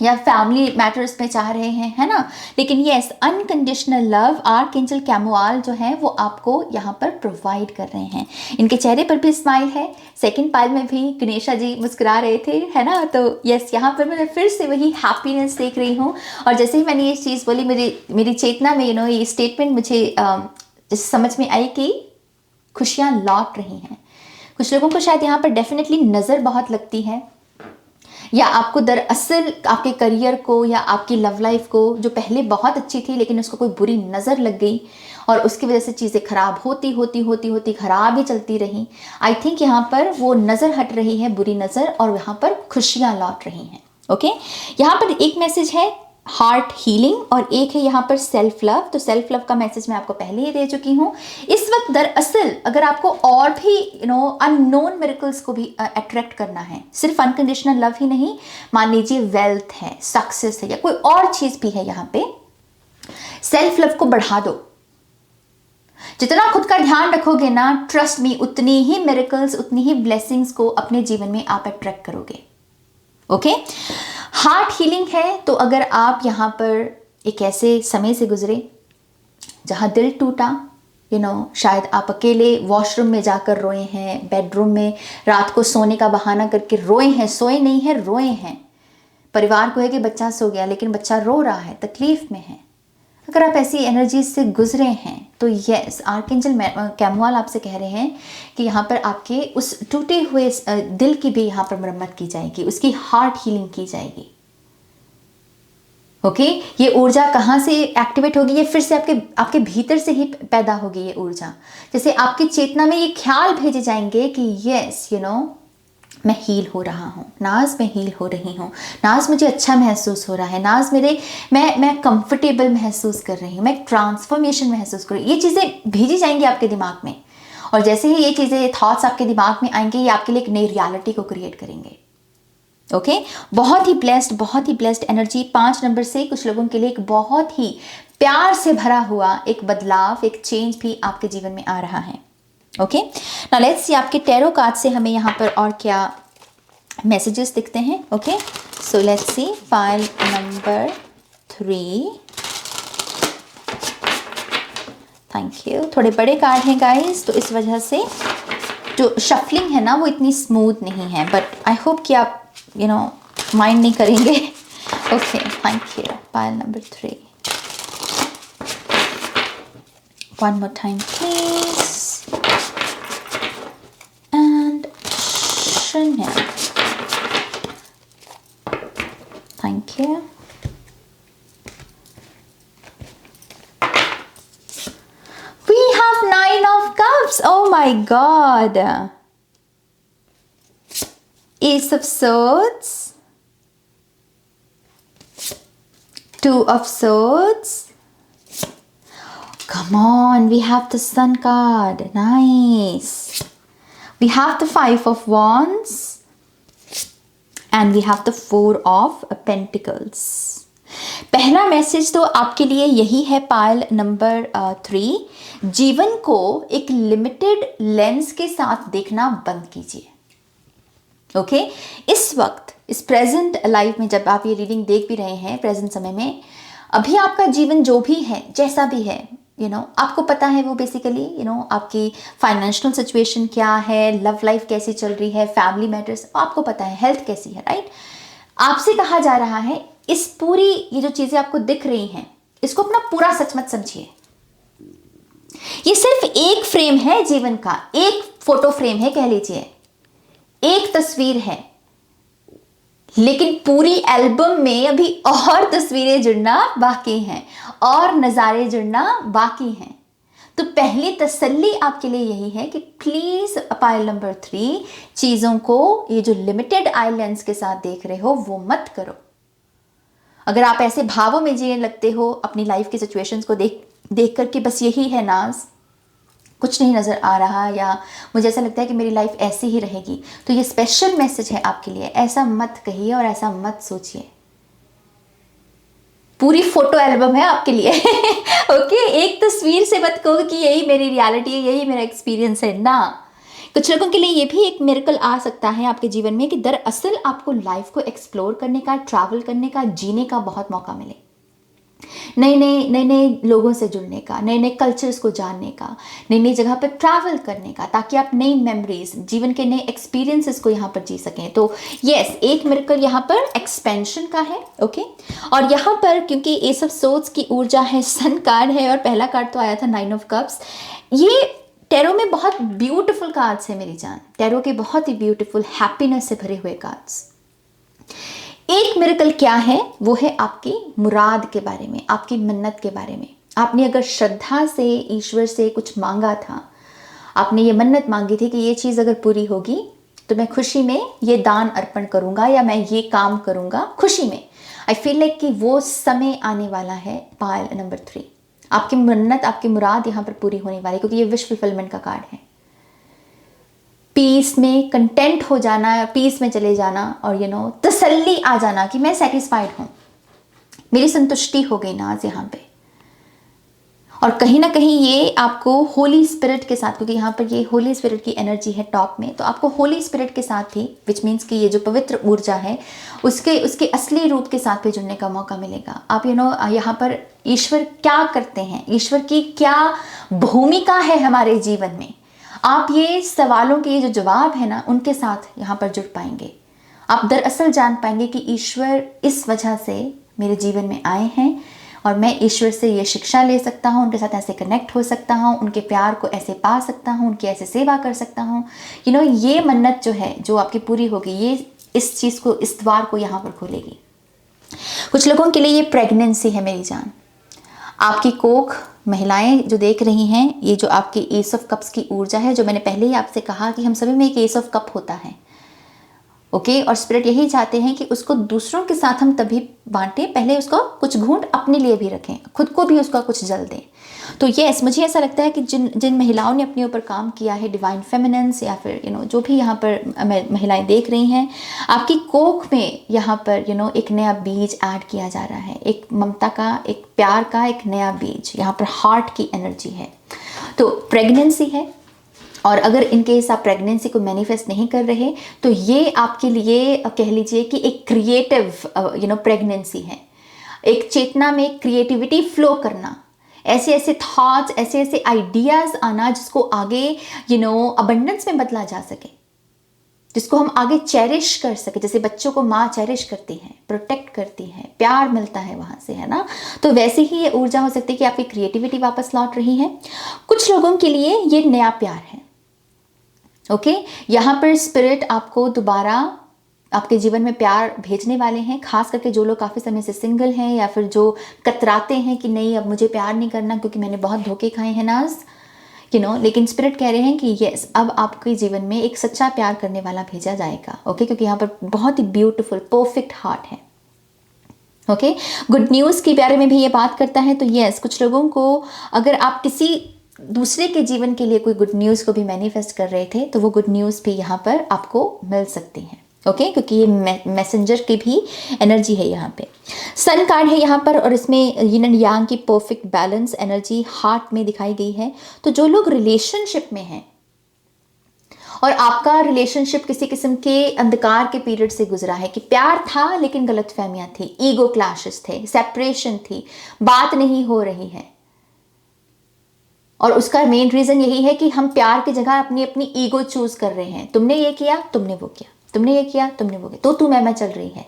या फैमिली मैटर्स में चाह रहे हैं, है ना। लेकिन यस, अनकंडीशनल लव आर्कएंजल कैमुअल जो है वो आपको यहाँ पर प्रोवाइड कर रहे हैं। इनके चेहरे पर भी स्माइल है। सेकंड पाइल में भी गणेशा जी मुस्कुरा रहे थे, है ना। तो यस, यहाँ पर मैं फिर से वही हैप्पीनेस देख रही हूँ। और जैसे ही मैंने ये चीज़ बोली, मेरी चेतना में ये स्टेटमेंट मुझे समझ में आई कि खुशियाँ लौट रही हैं। कुछ लोगों को शायद यहाँ पर डेफिनेटली नज़र बहुत लगती है, या आपको दरअसल आपके करियर को या आपकी लव लाइफ को, जो पहले बहुत अच्छी थी लेकिन उसको कोई बुरी नज़र लग गई और उसकी वजह से चीज़ें खराब होती खराब ही चलती रही। आई थिंक यहाँ पर वो नज़र हट रही है, बुरी नज़र, और यहाँ पर खुशियाँ लौट रही हैं। ओके, यहाँ पर एक मैसेज है हार्ट हीलिंग और एक है यहाँ पर सेल्फ लव। तो सेल्फ लव का मैसेज मैं आपको पहले ही दे चुकी हूँ। इस वक्त दरअसल अगर आपको और भी अननोन मिरेकल्स को भी अट्रैक्ट करना है, सिर्फ अनकंडीशनल लव ही नहीं, मान लीजिए वेल्थ है, सक्सेस है, या कोई और चीज भी है, यहाँ पे सेल्फ लव को बढ़ा दो। जितना खुद का ध्यान रखोगे ना, ट्रस्ट मी, उतनी ही मिरेकल्स, उतनी ही ब्लेसिंग्स को अपने जीवन में आप अट्रैक्ट करोगे। ओके, हार्ट हीलिंग है। तो अगर आप यहाँ पर एक ऐसे समय से गुजरे जहाँ दिल टूटा, शायद आप अकेले वॉशरूम में जाकर रोए हैं, बेडरूम में रात को सोने का बहाना करके रोए हैं, सोए नहीं है, रोए हैं। परिवार को है कि बच्चा सो गया लेकिन बच्चा रो रहा है, तकलीफ में है। अगर आप ऐसी एनर्जी से गुजरे हैं तो यस, आर्कएंजल कैमुअल आपसे कह रहे हैं कि यहाँ पर आपके उस टूटे हुए दिल की भी यहाँ पर मरम्मत की जाएगी, उसकी हार्ट हीलिंग की जाएगी। ओके, ये ऊर्जा कहाँ से एक्टिवेट होगी? ये फिर से आपके भीतर से ही पैदा होगी ये ऊर्जा। जैसे आपकी चेतना में ये ख्याल भेजे जाएंगे कि यस, मैं हील हो रहा हूँ, नाज मैं हील हो रही हूँ, नाज मुझे अच्छा महसूस हो रहा है, नाज मैं कंफर्टेबल महसूस कर रही हूँ, मैं ट्रांसफॉर्मेशन महसूस कर रही हूँ। ये चीज़ें भेजी जाएंगी आपके दिमाग में, और जैसे ही ये चीज़ें, थॉट्स आपके दिमाग में आएंगे, ये आपके लिए एक नई रियलिटी को क्रिएट करेंगे। ओके, बहुत ही ब्लेस्ड एनर्जी 5 नंबर से कुछ लोगों के लिए एक बहुत ही प्यार से भरा हुआ एक बदलाव, एक चेंज भी आपके जीवन में आ रहा है। ओके, नाउ लेट्स सी आपके टैरो कार्ड से हमें यहाँ पर और क्या मैसेजेस दिखते हैं। Okay, so let's C file number 3। Thank you. थोड़े बड़े कार्ड हैं गाइस, तो इस वजह से जो शफलिंग है ना वो इतनी स्मूथ नहीं है, बट आई होप कि आप माइंड नहीं करेंगे। Okay, thank you. File number 3, one more time please, and Chanel, thank you. We have 9 of Cups. Oh my God. Ace of Swords, 2 of Swords. Come on, we have the Sun card. Nice. We have the 5 of Wands and we have the 4 of Pentacles. पहला message तो आपके लिए यही है pile number 3, जीवन को एक limited lens के साथ देखना बंद कीजिए। ओके, इस वक्त, इस प्रेजेंट लाइफ में जब आप ये रीडिंग देख भी रहे हैं, प्रेजेंट समय में, अभी आपका जीवन जो भी है, जैसा भी है, आपको पता है वो बेसिकली आपकी फाइनेंशियल सिचुएशन क्या है, लव लाइफ कैसी चल रही है, फैमिली मैटर्स आपको पता है, हेल्थ कैसी है, राइट। आपसे कहा जा रहा है इस पूरी ये जो चीजें आपको दिख रही हैं, इसको अपना पूरा सच मत समझिए। ये सिर्फ एक फ्रेम है जीवन का, एक फोटो फ्रेम है कह लीजिए, एक तस्वीर है, लेकिन पूरी एल्बम में अभी और तस्वीरें जुड़ना बाकी हैं और नज़ारे जुड़ना बाकी हैं। तो पहली तसल्ली आपके लिए यही है कि प्लीज पाइल नंबर 3, चीजों को ये जो लिमिटेड आई लेंस के साथ देख रहे हो वो मत करो। अगर आप ऐसे भावों में जीने लगते हो अपनी लाइफ की सिचुएशंस को देख करके, बस यही है नाज, कुछ नहीं नज़र आ रहा, या मुझे ऐसा लगता है कि मेरी लाइफ ऐसी ही रहेगी, तो ये स्पेशल मैसेज है आपके लिए। ऐसा मत कहिए और ऐसा मत सोचिए। पूरी फोटो एल्बम है आपके लिए। ओके, एक तस्वीर से मत कहो कि यही मेरी रियलिटी है, यही मेरा एक्सपीरियंस है ना। कुछ लोगों के लिए ये भी एक मिरेकल आ सकता है आपके जीवन में कि दरअसल आपको लाइफ को एक्सप्लोर करने का, ट्रैवल करने का, जीने का बहुत मौका मिले, नए नए लोगों से जुड़ने का, नए नए कल्चर्स को जानने का, नई नई जगह पर ट्रैवल करने का, ताकि आप नई मेमोरीज, जीवन के नए एक्सपीरियंसेस को यहाँ पर जी सकें। तो यस, एक मिरेकल यहाँ पर एक्सपेंशन का है। ओके, और यहाँ पर क्योंकि एस ऑफ सोर्ड्स की ऊर्जा है, सन कार्ड है, और पहला कार्ड तो आया था 9 ऑफ कप्स। ये टैरो में बहुत ब्यूटीफुल कार्ड्स है मेरी जान, टैरो के बहुत ही ब्यूटीफुल हैप्पीनेस से भरे हुए कार्ड्स। एक मिरेकल क्या है, वो है आपकी मुराद के बारे में, आपकी मन्नत के बारे में। आपने अगर श्रद्धा से ईश्वर से कुछ मांगा था, आपने ये मन्नत मांगी थी कि ये चीज़ अगर पूरी होगी तो मैं खुशी में ये दान अर्पण करूंगा या मैं ये काम करूंगा खुशी में। आई फील लाइक कि वो समय आने वाला है। पाइल नंबर 3, आपकी मन्नत, आपकी मुराद यहाँ पर पूरी होने वाली, क्योंकि ये विश फुलफिलमेंट का कार्ड है। पीस में कंटेंट हो जाना, पीस में चले जाना, और तसल्ली आ जाना कि मैं सेटिस्फाइड हूं, मेरी संतुष्टि हो गई ना आज यहाँ पे। और कहीं ना कहीं ये आपको होली स्पिरिट के साथ, क्योंकि यहाँ पर ये होली स्पिरिट की एनर्जी है टॉप में, तो आपको होली स्पिरिट के साथ भी, विच मीन्स कि ये जो पवित्र ऊर्जा है उसके असली रूप के साथ भी जुड़ने का मौका मिलेगा। आप यहाँ पर ईश्वर क्या करते हैं, ईश्वर की क्या भूमिका है हमारे जीवन में, आप ये सवालों के ये जो जवाब है ना, उनके साथ यहाँ पर जुड़ पाएंगे। आप दरअसल जान पाएंगे कि ईश्वर इस वजह से मेरे जीवन में आए हैं, और मैं ईश्वर से ये शिक्षा ले सकता हूँ, उनके साथ ऐसे कनेक्ट हो सकता हूँ, उनके प्यार को ऐसे पा सकता हूँ, उनकी ऐसे सेवा कर सकता हूँ। ये मन्नत जो है, जो आपकी पूरी होगी, ये इस चीज़ को, इस द्वार को यहाँ पर खोलेगी। कुछ लोगों के लिए ये प्रेगनेंसी है मेरी जान। आपकी कोख, महिलाएं जो देख रही हैं, ये जो आपकी एस ऑफ कप्स की ऊर्जा है, जो मैंने पहले ही आपसे कहा कि हम सभी में एक एस ऑफ कप होता है। ओके, और स्पिरिट यही चाहते हैं कि उसको दूसरों के साथ हम तभी बांटें, पहले उसको कुछ घूंट अपने लिए भी रखें, खुद को भी उसका कुछ जल दें। तो यस, मुझे ऐसा लगता है कि जिन महिलाओं ने अपने ऊपर काम किया है, डिवाइन फेमिनेंस, या फिर जो भी यहाँ पर महिलाएं देख रही हैं, आपकी कोख में यहाँ पर एक नया बीज ऐड किया जा रहा है, एक ममता का, एक प्यार का एक नया बीज, यहाँ पर हार्ट की एनर्जी है। तो प्रेगनेंसी है, और अगर इनकेस आप प्रेगनेंसी को मैनिफेस्ट नहीं कर रहे, तो ये आपके लिए कह लीजिए कि एक क्रिएटिव प्रेगनेंसी है। एक चेतना में क्रिएटिविटी फ्लो करना, ऐसे ऐसे थॉट्स, ऐसे ऐसे आइडियाज आना जिसको आगे अबंडेंस में बदला जा सके, जिसको हम आगे चेरिश कर सके। जैसे बच्चों को माँ चेरिश करती है, प्रोटेक्ट करती है, प्यार मिलता है वहां से, है ना। तो वैसे ही ये ऊर्जा हो सकती है कि आपकी क्रिएटिविटी वापस लौट रही है। कुछ लोगों के लिए ये नया प्यार है। ओके, यहाँ पर स्पिरिट आपको दोबारा आपके जीवन में प्यार भेजने वाले हैं, खास करके जो लोग काफ़ी समय से सिंगल हैं, या फिर जो कतराते हैं कि नहीं अब मुझे प्यार नहीं करना क्योंकि मैंने बहुत धोखे खाए हैं नाज, लेकिन स्पिरिट कह रहे हैं कि यस, अब आपके जीवन में एक सच्चा प्यार करने वाला भेजा जाएगा। ओके, क्योंकि यहाँ पर बहुत ही ब्यूटीफुल परफेक्ट हार्ट है। ओके, गुड न्यूज़ के बारे में भी ये बात करता है। तो यस, कुछ लोगों को अगर आप किसी दूसरे के जीवन के लिए कोई गुड न्यूज़ को भी मैनिफेस्ट कर रहे थे, तो वो गुड न्यूज़ भी यहाँ पर आपको मिल सकती है। ओके, क्योंकि ये मैसेंजर की भी एनर्जी है यहाँ पे। सन कार्ड है यहाँ पर, और इसमें यिन एंड यांग की परफेक्ट बैलेंस एनर्जी हार्ट में दिखाई गई है। तो जो लोग रिलेशनशिप में हैं और आपका रिलेशनशिप किसी किस्म के अंधकार के पीरियड से गुजरा है, कि प्यार था लेकिन गलतफहमियां थी, ईगो क्लैशेस थे, सेपरेशन थी, बात नहीं हो रही है, और उसका मेन रीजन यही है कि हम प्यार की जगह अपनी अपनी ईगो चूज कर रहे हैं। तुमने ये किया, तुमने वो किया, तुमने ये किया, तुमने वो किया, तो तू मैं चल रही है।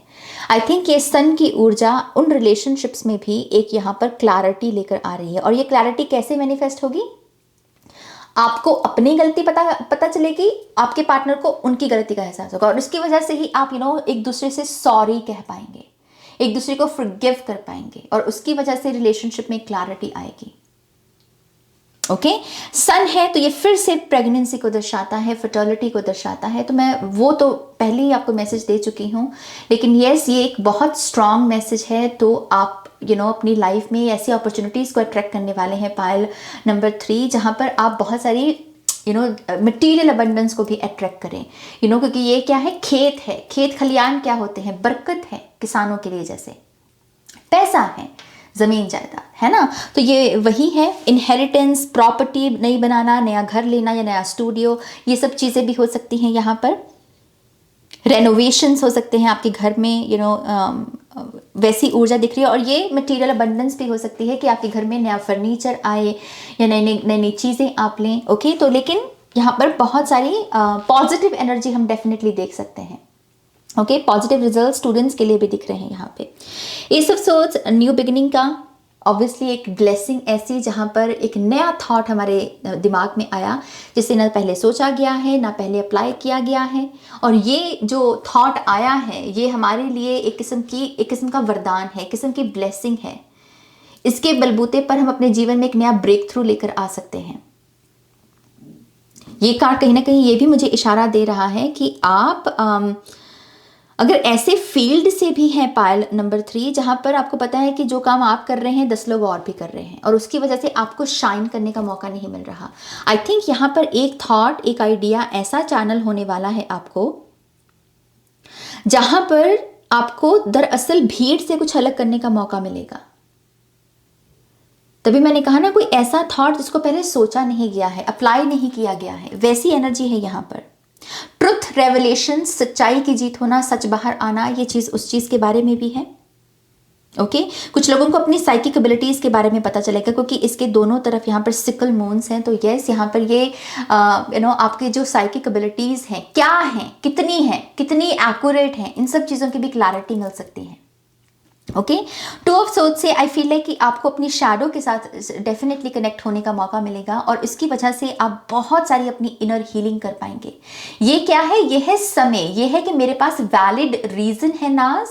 आई थिंक ये सन की ऊर्जा उन रिलेशनशिप्स में भी एक यहाँ पर क्लैरिटी लेकर आ रही है। और ये क्लैरिटी कैसे मैनिफेस्ट होगी? आपको अपनी गलती पता चलेगी, आपके पार्टनर को उनकी गलती का एहसास होगा, और उसकी वजह से ही आप एक दूसरे से सॉरी कह पाएंगे, एक दूसरे को फॉरगिव कर पाएंगे, और उसकी वजह से रिलेशनशिप में क्लैरिटी आएगी। ओके सन है तो ये फिर से प्रेगनेंसी को दर्शाता है, फर्टिलिटी को दर्शाता है। तो मैं वो तो पहले ही आपको मैसेज दे चुकी हूँ, लेकिन यस ये एक बहुत स्ट्रॉन्ग मैसेज है। तो आप अपनी लाइफ में ऐसी अपॉर्चुनिटीज़ को अट्रैक्ट करने वाले हैं पायल नंबर 3, जहाँ पर आप बहुत सारी मटीरियल अबंडेंस को भी अट्रैक्ट करें। क्योंकि ये क्या है, खेत है, खेत खलियान क्या होते हैं, बरकत है किसानों के लिए, जैसे पैसा है, ज़मीन जायदाद है ना। तो ये वही है, इनहेरिटेंस, प्रॉपर्टी नई बनाना, नया घर लेना या नया स्टूडियो, ये सब चीज़ें भी हो सकती हैं यहाँ पर। रेनोवेशंस हो सकते हैं आपके घर में, वैसी ऊर्जा दिख रही है। और ये मटेरियल अबंडेंस भी हो सकती है कि आपके घर में नया फर्नीचर आए या नई नई चीज़ें आप लें। ओके तो लेकिन यहाँ पर बहुत सारी पॉजिटिव एनर्जी हम डेफिनेटली देख सकते हैं। ओके पॉजिटिव रिजल्ट स्टूडेंट्स के लिए भी दिख रहे हैं यहाँ पे। S of swords, new beginning का ऑब्वियसली एक ब्लेसिंग ऐसी जहाँ पर एक नया थॉट हमारे दिमाग में आया, जिसे ना पहले सोचा गया है ना पहले अप्लाई किया गया है। और ये जो थॉट आया है ये हमारे लिए एक किस्म का वरदान है, एक किस्म की ब्लेसिंग है। इसके बलबूते पर हम अपने जीवन में एक नया ब्रेक थ्रू लेकर आ सकते हैं। ये कार्ड कहीं ना कहीं ये भी मुझे इशारा दे रहा है कि आप अगर ऐसे फील्ड से भी हैं पायल नंबर 3, जहां पर आपको पता है कि जो काम आप कर रहे हैं 10 लोग और भी कर रहे हैं और उसकी वजह से आपको शाइन करने का मौका नहीं मिल रहा। आई थिंक यहाँ पर एक थॉट, एक आइडिया ऐसा चैनल होने वाला है आपको, जहां पर आपको दरअसल भीड़ से कुछ अलग करने का मौका मिलेगा। तभी मैंने कहा ना, कोई ऐसा थॉट जिसको पहले सोचा नहीं गया है, अप्लाई नहीं किया गया है, वैसी एनर्जी है यहाँ पर। ट्रुथ, रेवलेशन, सच्चाई की जीत होना, सच बाहर आना, ये चीज उस चीज के बारे में भी है। ओके कुछ लोगों को अपनी साइकिक एबिलिटीज के बारे में पता चलेगा, क्योंकि इसके दोनों तरफ यहाँ पर सिकल मून्स हैं। तो यस यहाँ पर ये आपके जो साइकिक एबिलिटीज हैं क्या हैं, कितनी एक्यूरेट हैं, इन सब चीजों की भी क्लैरिटी मिल सकती है। ओके 2 ऑफ सोर्ड्स से आई फील है कि आपको अपनी शैडो के साथ डेफिनेटली कनेक्ट होने का मौका मिलेगा और इसकी वजह से आप बहुत सारी अपनी इनर हीलिंग कर पाएंगे। ये क्या है, ये है समय, ये है कि मेरे पास वैलिड रीजन है नाज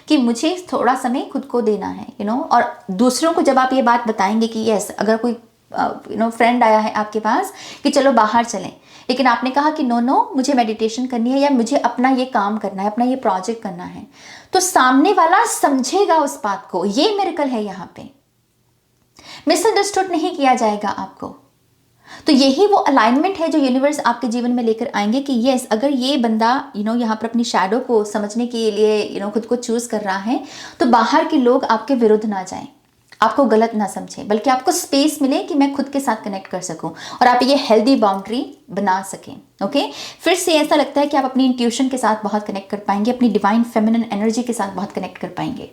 कि मुझे थोड़ा समय खुद को देना है और दूसरों को जब आप ये बात बताएंगे कि यस, अगर कोई फ्रेंड आया है आपके पास कि चलो बाहर चलें, लेकिन आपने कहा कि नो मुझे मेडिटेशन करनी है या मुझे अपना ये काम करना है, अपना ये प्रोजेक्ट करना है, तो सामने वाला समझेगा उस बात को। ये मिरेकल है यहाँ पे, मिसअंडरस्टूड नहीं किया जाएगा आपको। तो यही वो अलाइनमेंट है जो यूनिवर्स आपके जीवन में लेकर आएंगे कि यस, अगर ये बंदा यहाँ पर अपनी शैडो को समझने के लिए खुद को चूज कर रहा है, तो बाहर के लोग आपके विरुद्ध ना जाएं, आपको गलत ना समझें, बल्कि आपको स्पेस मिले कि मैं खुद के साथ कनेक्ट कर सकूं और आप ये हेल्दी बाउंड्री बना सकें। ओके फिर से ऐसा लगता है कि आप अपनी इंट्यूशन के साथ बहुत कनेक्ट कर पाएंगे, अपनी डिवाइन फेमिनिन एनर्जी के साथ बहुत कनेक्ट कर पाएंगे।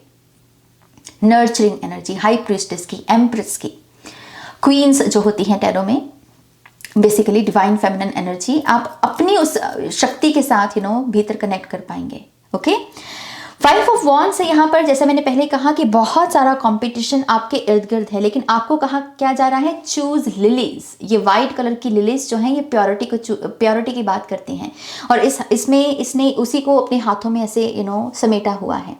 नर्चरिंग एनर्जी, हाई प्रीस्टेस की, एम्प्रेस की, क्वींस जो होती हैं टैरो में, बेसिकली डिवाइन फेमिनिन एनर्जी, आप अपनी उस शक्ति के साथ भीतर कनेक्ट कर पाएंगे। ओके 5 ऑफ वॉन्ड्स से यहाँ पर, जैसे मैंने पहले कहा कि बहुत सारा कंपटीशन आपके इर्द गिर्द है, लेकिन आपको कहा क्या जा रहा है, चूज लिलीज। ये वाइट कलर की लिलीज जो हैं ये प्योरिटी की बात करती हैं और इसने उसी को अपने हाथों में ऐसे समेटा हुआ है।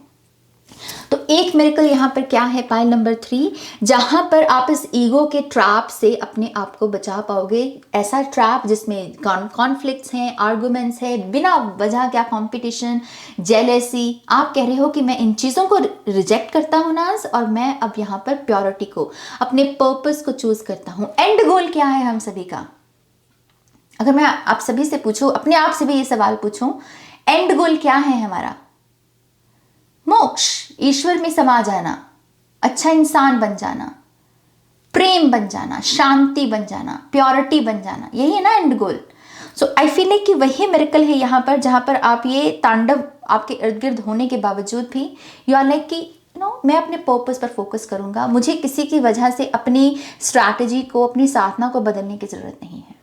तो एक मिरेकल यहाँ पर क्या है पायल नंबर 3, जहां पर आप इस ईगो के ट्रैप से अपने आप को बचा पाओगे। ऐसा ट्रैप जिसमें कॉन्फ्लिक्ट्स हैं, आर्गुमेंट्स है, बिना वजह क्या कंपटीशन, जेलेसी। आप कह रहे हो कि मैं इन चीज़ों को रिजेक्ट करता हूँ नाज, और मैं अब यहाँ पर प्योरिटी को, अपने पर्पस को चूज करता हूँ। एंड गोल क्या है हम सभी का? अगर मैं आप सभी से पूछूं, अपने आप से भी ये सवाल पूछूं, एंड गोल क्या है हमारा? मोक्ष, ईश्वर में समा जाना, अच्छा इंसान बन जाना, प्रेम बन जाना, शांति बन जाना, प्योरिटी बन जाना, यही है ना and goal. So I feel like कि वही मिरेकल है यहाँ पर, जहाँ पर आप ये तांडव आपके इर्द गिर्द होने के बावजूद भी यू आर लाइक कि मैं अपने पर्पस पर फोकस करूंगा, मुझे किसी की वजह से अपनी स्ट्रैटेजी को, अपनी साधना को बदलने की जरूरत नहीं है।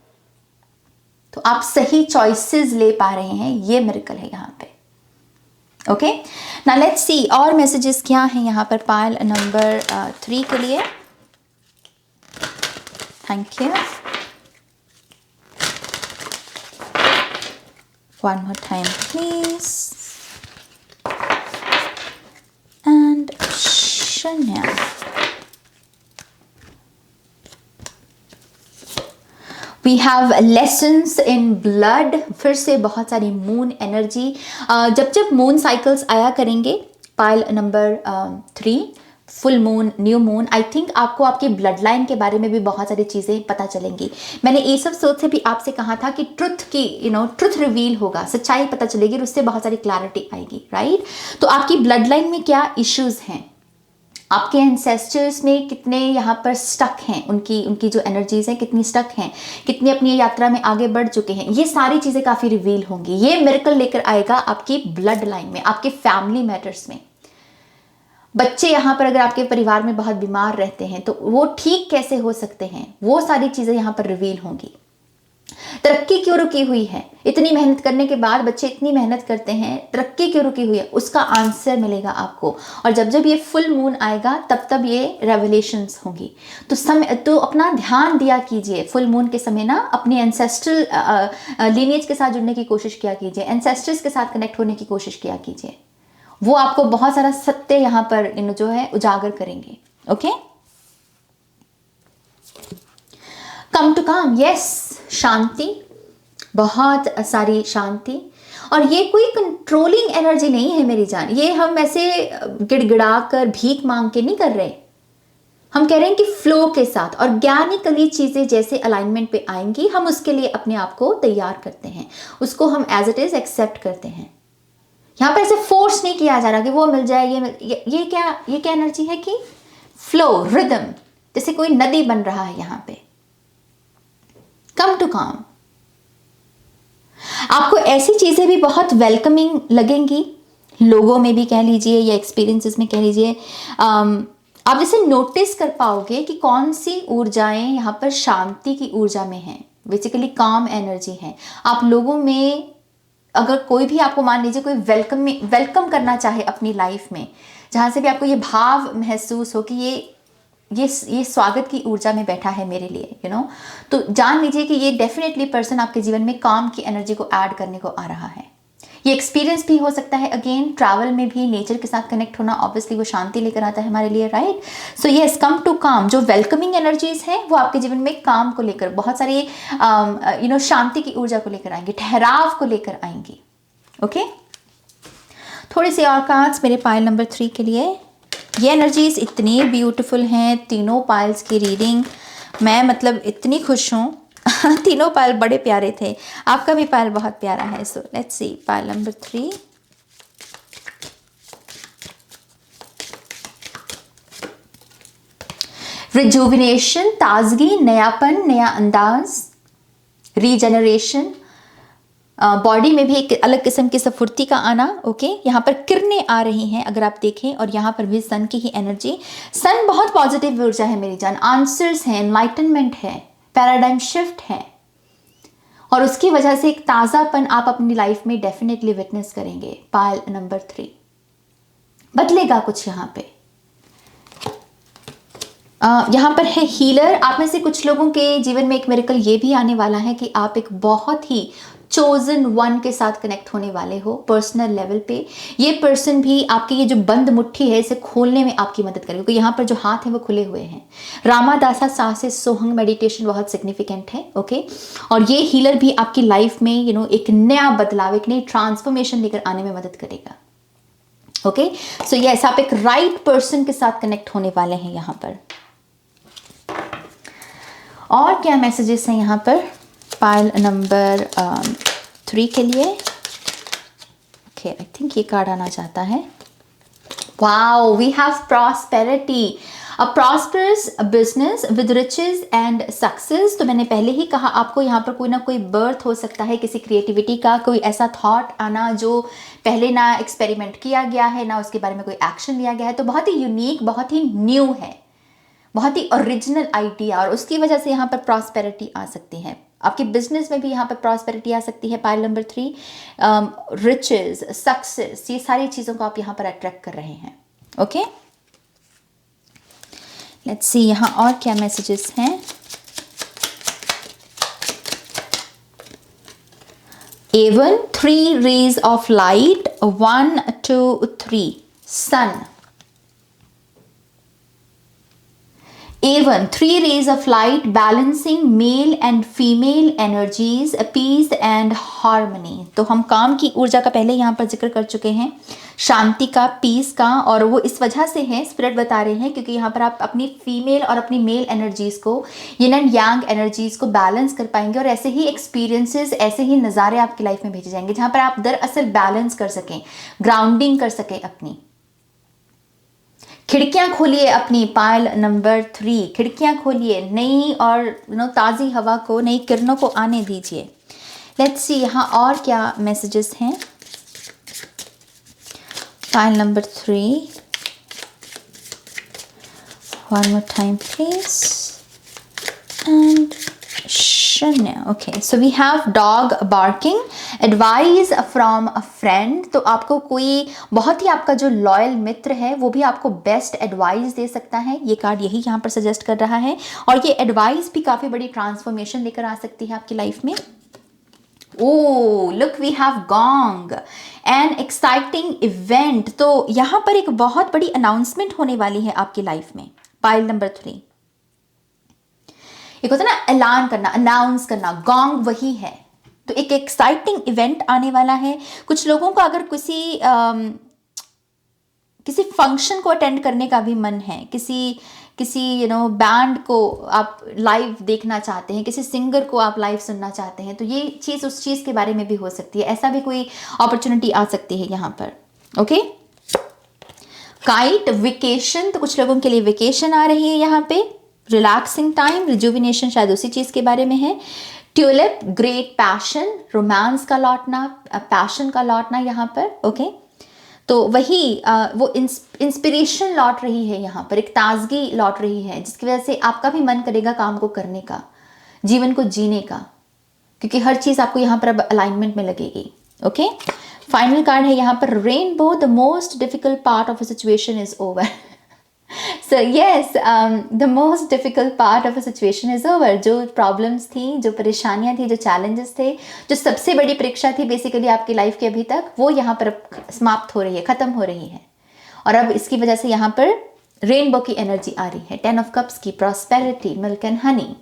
तो आप सही चॉइसेस ले पा रहे हैं, ये मिरेकल है यहाँ पे। ओके नाउ लेट्स सी और मैसेजेस क्या हैं यहाँ पर पायल नंबर 3 के लिए। Thank you. One more time please. And शन्या। We have lessons in blood, फिर से बहुत सारी मून एनर्जी। जब जब मून साइकिल्स आया करेंगे, pile number 3, full moon, new moon, I think आपको आपकी ब्लड लाइन के बारे में भी बहुत सारी चीज़ें पता चलेंगी। मैंने ये सब सोच से भी आपसे कहा था कि ट्रुथ की ट्रुथ रिवील होगा, सच्चाई पता चलेगी और उससे बहुत सारी क्लैरिटी आएगी, राइट। तो आपकी ब्लड लाइन में क्या इश्यूज हैं, आपके एंसेस्टर्स में कितने यहाँ पर स्टक हैं, उनकी जो एनर्जीज हैं कितनी स्टक हैं, कितने अपनी यात्रा में आगे बढ़ चुके हैं, ये सारी चीज़ें काफ़ी रिवील होंगी। ये मिरेकल लेकर आएगा आपकी ब्लड लाइन में, आपके फैमिली मैटर्स में। बच्चे यहाँ पर अगर आपके परिवार में बहुत बीमार रहते हैं तो वो ठीक कैसे हो सकते हैं, वो सारी चीज़ें यहाँ पर रिवील होंगी। तरक्की क्यों रुकी हुई है, इतनी मेहनत करने के बाद बच्चे इतनी मेहनत करते हैं, तरक्की क्यों रुकी हुई है, उसका आंसर मिलेगा आपको। और जब जब ये फुल मून आएगा तब तब ये रेवलेशंस होंगी। तो अपना ध्यान दिया कीजिए फुल मून के समय ना, अपने एंसेस्ट्रल लीनिएज के साथ जुड़ने की कोशिश किया कीजिए, एंसेस्टर्स के साथ कनेक्ट होने की कोशिश किया कीजिए। वो आपको बहुत सारा सत्य यहाँ पर जो है उजागर करेंगे। ओके, कम टू काम, यस, शांति, बहुत सारी शांति। और ये कोई कंट्रोलिंग एनर्जी नहीं है मेरी जान, ये हम ऐसे गिड़गिड़ा कर भीख मांग के नहीं कर रहे। हम कह रहे हैं कि फ्लो के साथ ऑर्गेनिकली चीजें जैसे अलाइनमेंट पे आएंगी, हम उसके लिए अपने आप को तैयार करते हैं, उसको हम एज इट इज एक्सेप्ट करते हैं। यहाँ पर ऐसे फोर्स नहीं किया जा रहा कि वो मिल जाए, ये क्या एनर्जी है कि फ्लो, रिदम, जैसे कोई नदी बन रहा है यहाँ पे। कम टू काम। आपको ऐसी चीजें भी बहुत वेलकमिंग लगेंगी, लोगों में भी कह लीजिए या एक्सपीरियंसेस में कह लीजिए। आप जैसे नोटिस कर पाओगे कि कौन सी ऊर्जाएं यहाँ पर शांति की ऊर्जा में हैं, बेसिकली काम एनर्जी है। आप लोगों में अगर कोई भी आपको मान लीजिए कोई वेलकम करना चाहे अपनी लाइफ में, जहाँ से भी आपको ये भाव महसूस हो कि ये स्वागत की ऊर्जा में बैठा है मेरे लिए, तो जान लीजिए कि ये डेफिनेटली पर्सन आपके जीवन में काम की एनर्जी को ऐड करने को आ रहा है। ये एक्सपीरियंस भी हो सकता है, अगेन ट्रैवल में भी नेचर के साथ कनेक्ट होना ऑब्वियसली वो शांति लेकर आता है हमारे लिए, right. So yes, come to calm, जो वेलकमिंग एनर्जीज हैं वो आपके जीवन में काम को लेकर बहुत सारी शांति की ऊर्जा को लेकर आएंगी, ठहराव को लेकर आएंगी। ओके, थोड़ी सी और कार्ड्स मेरे पाइल नंबर 3 के लिए। ये एनर्जीज इतनी ब्यूटीफुल हैं, तीनों पाइल्स की रीडिंग, मैं मतलब इतनी खुश हूँ। तीनों पायल बड़े प्यारे थे, आपका भी पायल बहुत प्यारा है। सो let's C pile number 3। Rejuvenation, ताजगी, नयापन, नया अंदाज, रीजनरेशन, बॉडी में भी एक अलग किस्म की स्फूर्ति का आना। ओके, यहाँ पर किरणें आ रही हैं अगर आप देखें, और यहाँ पर भी सन की ही एनर्जी। सन बहुत पॉजिटिव ऊर्जा है मेरी जान, आंसर्स हैं, एनलाइटनमेंट है, पैराडाइम शिफ्ट है, और उसकी वजह से एक ताज़ापन आप अपनी लाइफ में डेफिनेटली विटनेस करेंगे। पायल नंबर 3, बदलेगा कुछ यहाँ पे। यहाँ पर है हीलर। आप में से कुछ लोगों के जीवन में एक मिरेकल ये भी आने वाला है कि आप एक बहुत ही चोजन वन के साथ कनेक्ट होने वाले हो पर्सनल लेवल पे। ये पर्सन भी आपकी ये जो बंद मुट्ठी है इसे खोलने में आपकी मदद करेगा, क्योंकि यहाँ पर जो हाथ हैं वो खुले हुए हैं। रामादासा सासे सोहंग मेडिटेशन बहुत सिग्निफिकेंट है। ओके, और ये हीलर भी आपकी लाइफ में एक नया बदलाव, एक नई ट्रांसफॉर्मेशन लेकर आने में मदद करेगा। ओके, सो यस, आप एक राइट पर्सन के साथ कनेक्ट होने वाले हैं यहाँ पर। और क्या मैसेजेस हैं यहाँ पर पाइल नंबर 3 के लिए? ओके, आई थिंक ये कार्ड आना चाहता है। Wow, we have prosperity, a prosperous business with riches and success. तो मैंने पहले ही कहा आपको यहाँ पर कोई ना कोई बर्थ हो सकता है किसी क्रिएटिविटी का, कोई ऐसा थॉट आना जो पहले ना एक्सपेरिमेंट किया गया है, ना उसके बारे में कोई एक्शन लिया गया है। तो बहुत ही यूनिक, बहुत ही न्यू है, बहुत ही ओरिजिनल आइडिया, और उसकी वजह से यहाँ पर प्रॉस्पेरिटी आ सकती है। आपके बिजनेस में भी यहाँ पर प्रॉस्पेरिटी आ सकती है। पाइल नंबर 3, रिचेस, सक्सेस, ये सारी चीज़ों को आप यहाँ पर अट्रैक्ट कर रहे हैं। ओके, लेट्स सी यहाँ और क्या मैसेजेस हैं। A1, 3 rays of light, 1, 2, 3, sun. A1, 3 rays of light balancing male and female energies, peace and harmony. तो हम काम की ऊर्जा का पहले यहाँ पर जिक्र कर चुके हैं, शांति का, पीस का, और वो इस वजह से है, स्पिरिट बता रहे हैं, क्योंकि यहाँ पर आप अपनी फीमेल और अपनी मेल एनर्जीज को, यिन एंड यांग एनर्जीज को बैलेंस कर पाएंगे, और ऐसे ही एक्सपीरियंसेस, ऐसे ही नज़ारे आपकी लाइफ में भेजे जाएंगे जहाँ पर आप दरअसल बैलेंस कर सकें, ग्राउंडिंग कर सकें अपनी। खिड़कियां खोलिए अपनी, पाइल नंबर 3, खिड़कियां खोलिए, नई और ताज़ी हवा को, नई किरणों को आने दीजिए। लेट्स सी यहाँ और क्या मैसेजेस हैं। Pile number 3, one more time please, and शून्य। Okay, so we have dog barking, advice from a friend. तो आपको कोई बहुत ही आपका जो लॉयल मित्र है वो भी आपको बेस्ट एडवाइस दे सकता है, ये कार्ड यही यहाँ पर सजेस्ट कर रहा है, और ये एडवाइस भी काफ़ी बड़ी ट्रांसफॉर्मेशन लेकर आ सकती है आपकी लाइफ में। Oh look, we have gong, an exciting event. तो यहाँ पर एक बहुत बड़ी अनाउंसमेंट होने वाली है आपकी लाइफ में। पाइल नंबर 3, एक होता है ना ऐलान करना, अनाउंस करना, गॉन्ग वही है। तो एक एक्साइटिंग इवेंट आने वाला है। कुछ लोगों को अगर किसी फंक्शन को अटेंड करने का भी मन है, किसी बैंड को आप लाइव देखना चाहते हैं, किसी सिंगर को आप लाइव सुनना चाहते हैं, तो ये चीज़ उस चीज़ के बारे में भी हो सकती है। ऐसा भी कोई अपॉर्चुनिटी आ सकती है यहाँ पर। ओके, काइट, वेकेशन, तो कुछ लोगों के लिए वेकेशन आ रही है यहाँ पे। रिलैक्सिंग टाइम, रिजुविनेशन शायद उसी चीज़ के बारे में है। ट्यूलिप, ग्रेट पैशन, रोमांस का लौटना, पैशन का लौटना यहाँ पर। ओके, तो वही वो इंस्पिरेशन लौट रही है यहाँ पर, एक ताजगी लौट रही है, जिसकी वजह से आपका भी मन करेगा काम को करने का, जीवन को जीने का, क्योंकि हर चीज़ आपको यहाँ पर अब अलाइनमेंट में लगेगी। ओके, फाइनल कार्ड है यहाँ पर rainbow, the most difficult part of a situation is over. So yes, the most difficult part of a situation is over. जो प्रॉब्लम्स थी, जो परेशानियां थी, जो चैलेंजेस थे, जो सबसे बड़ी परीक्षा थी बेसिकली आपकी लाइफ की अभी तक, वो यहाँ पर समाप्त हो रही है, ख़त्म हो रही है, और अब इसकी वजह से यहाँ पर रेनबो की एनर्जी आ रही है, 10 ऑफ कप्स की, prosperity, milk and honey.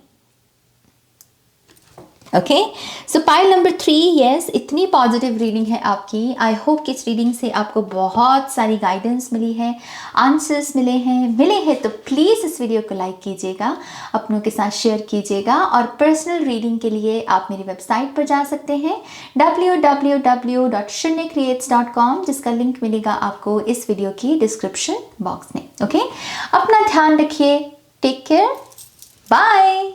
Okay, so pile number 3, yes, इतनी पॉजिटिव रीडिंग है आपकी। आई होप कि इस रीडिंग से आपको बहुत सारी गाइडेंस मिली है, आंसर्स मिले हैं तो प्लीज़ इस वीडियो को लाइक कीजिएगा, अपनों के साथ शेयर कीजिएगा, और पर्सनल रीडिंग के लिए आप मेरी वेबसाइट पर जा सकते हैं www.shunyacreates.com, जिसका लिंक मिलेगा आपको इस वीडियो की डिस्क्रिप्शन बॉक्स में। ओके, अपना ध्यान रखिए, टेक केयर, बाय।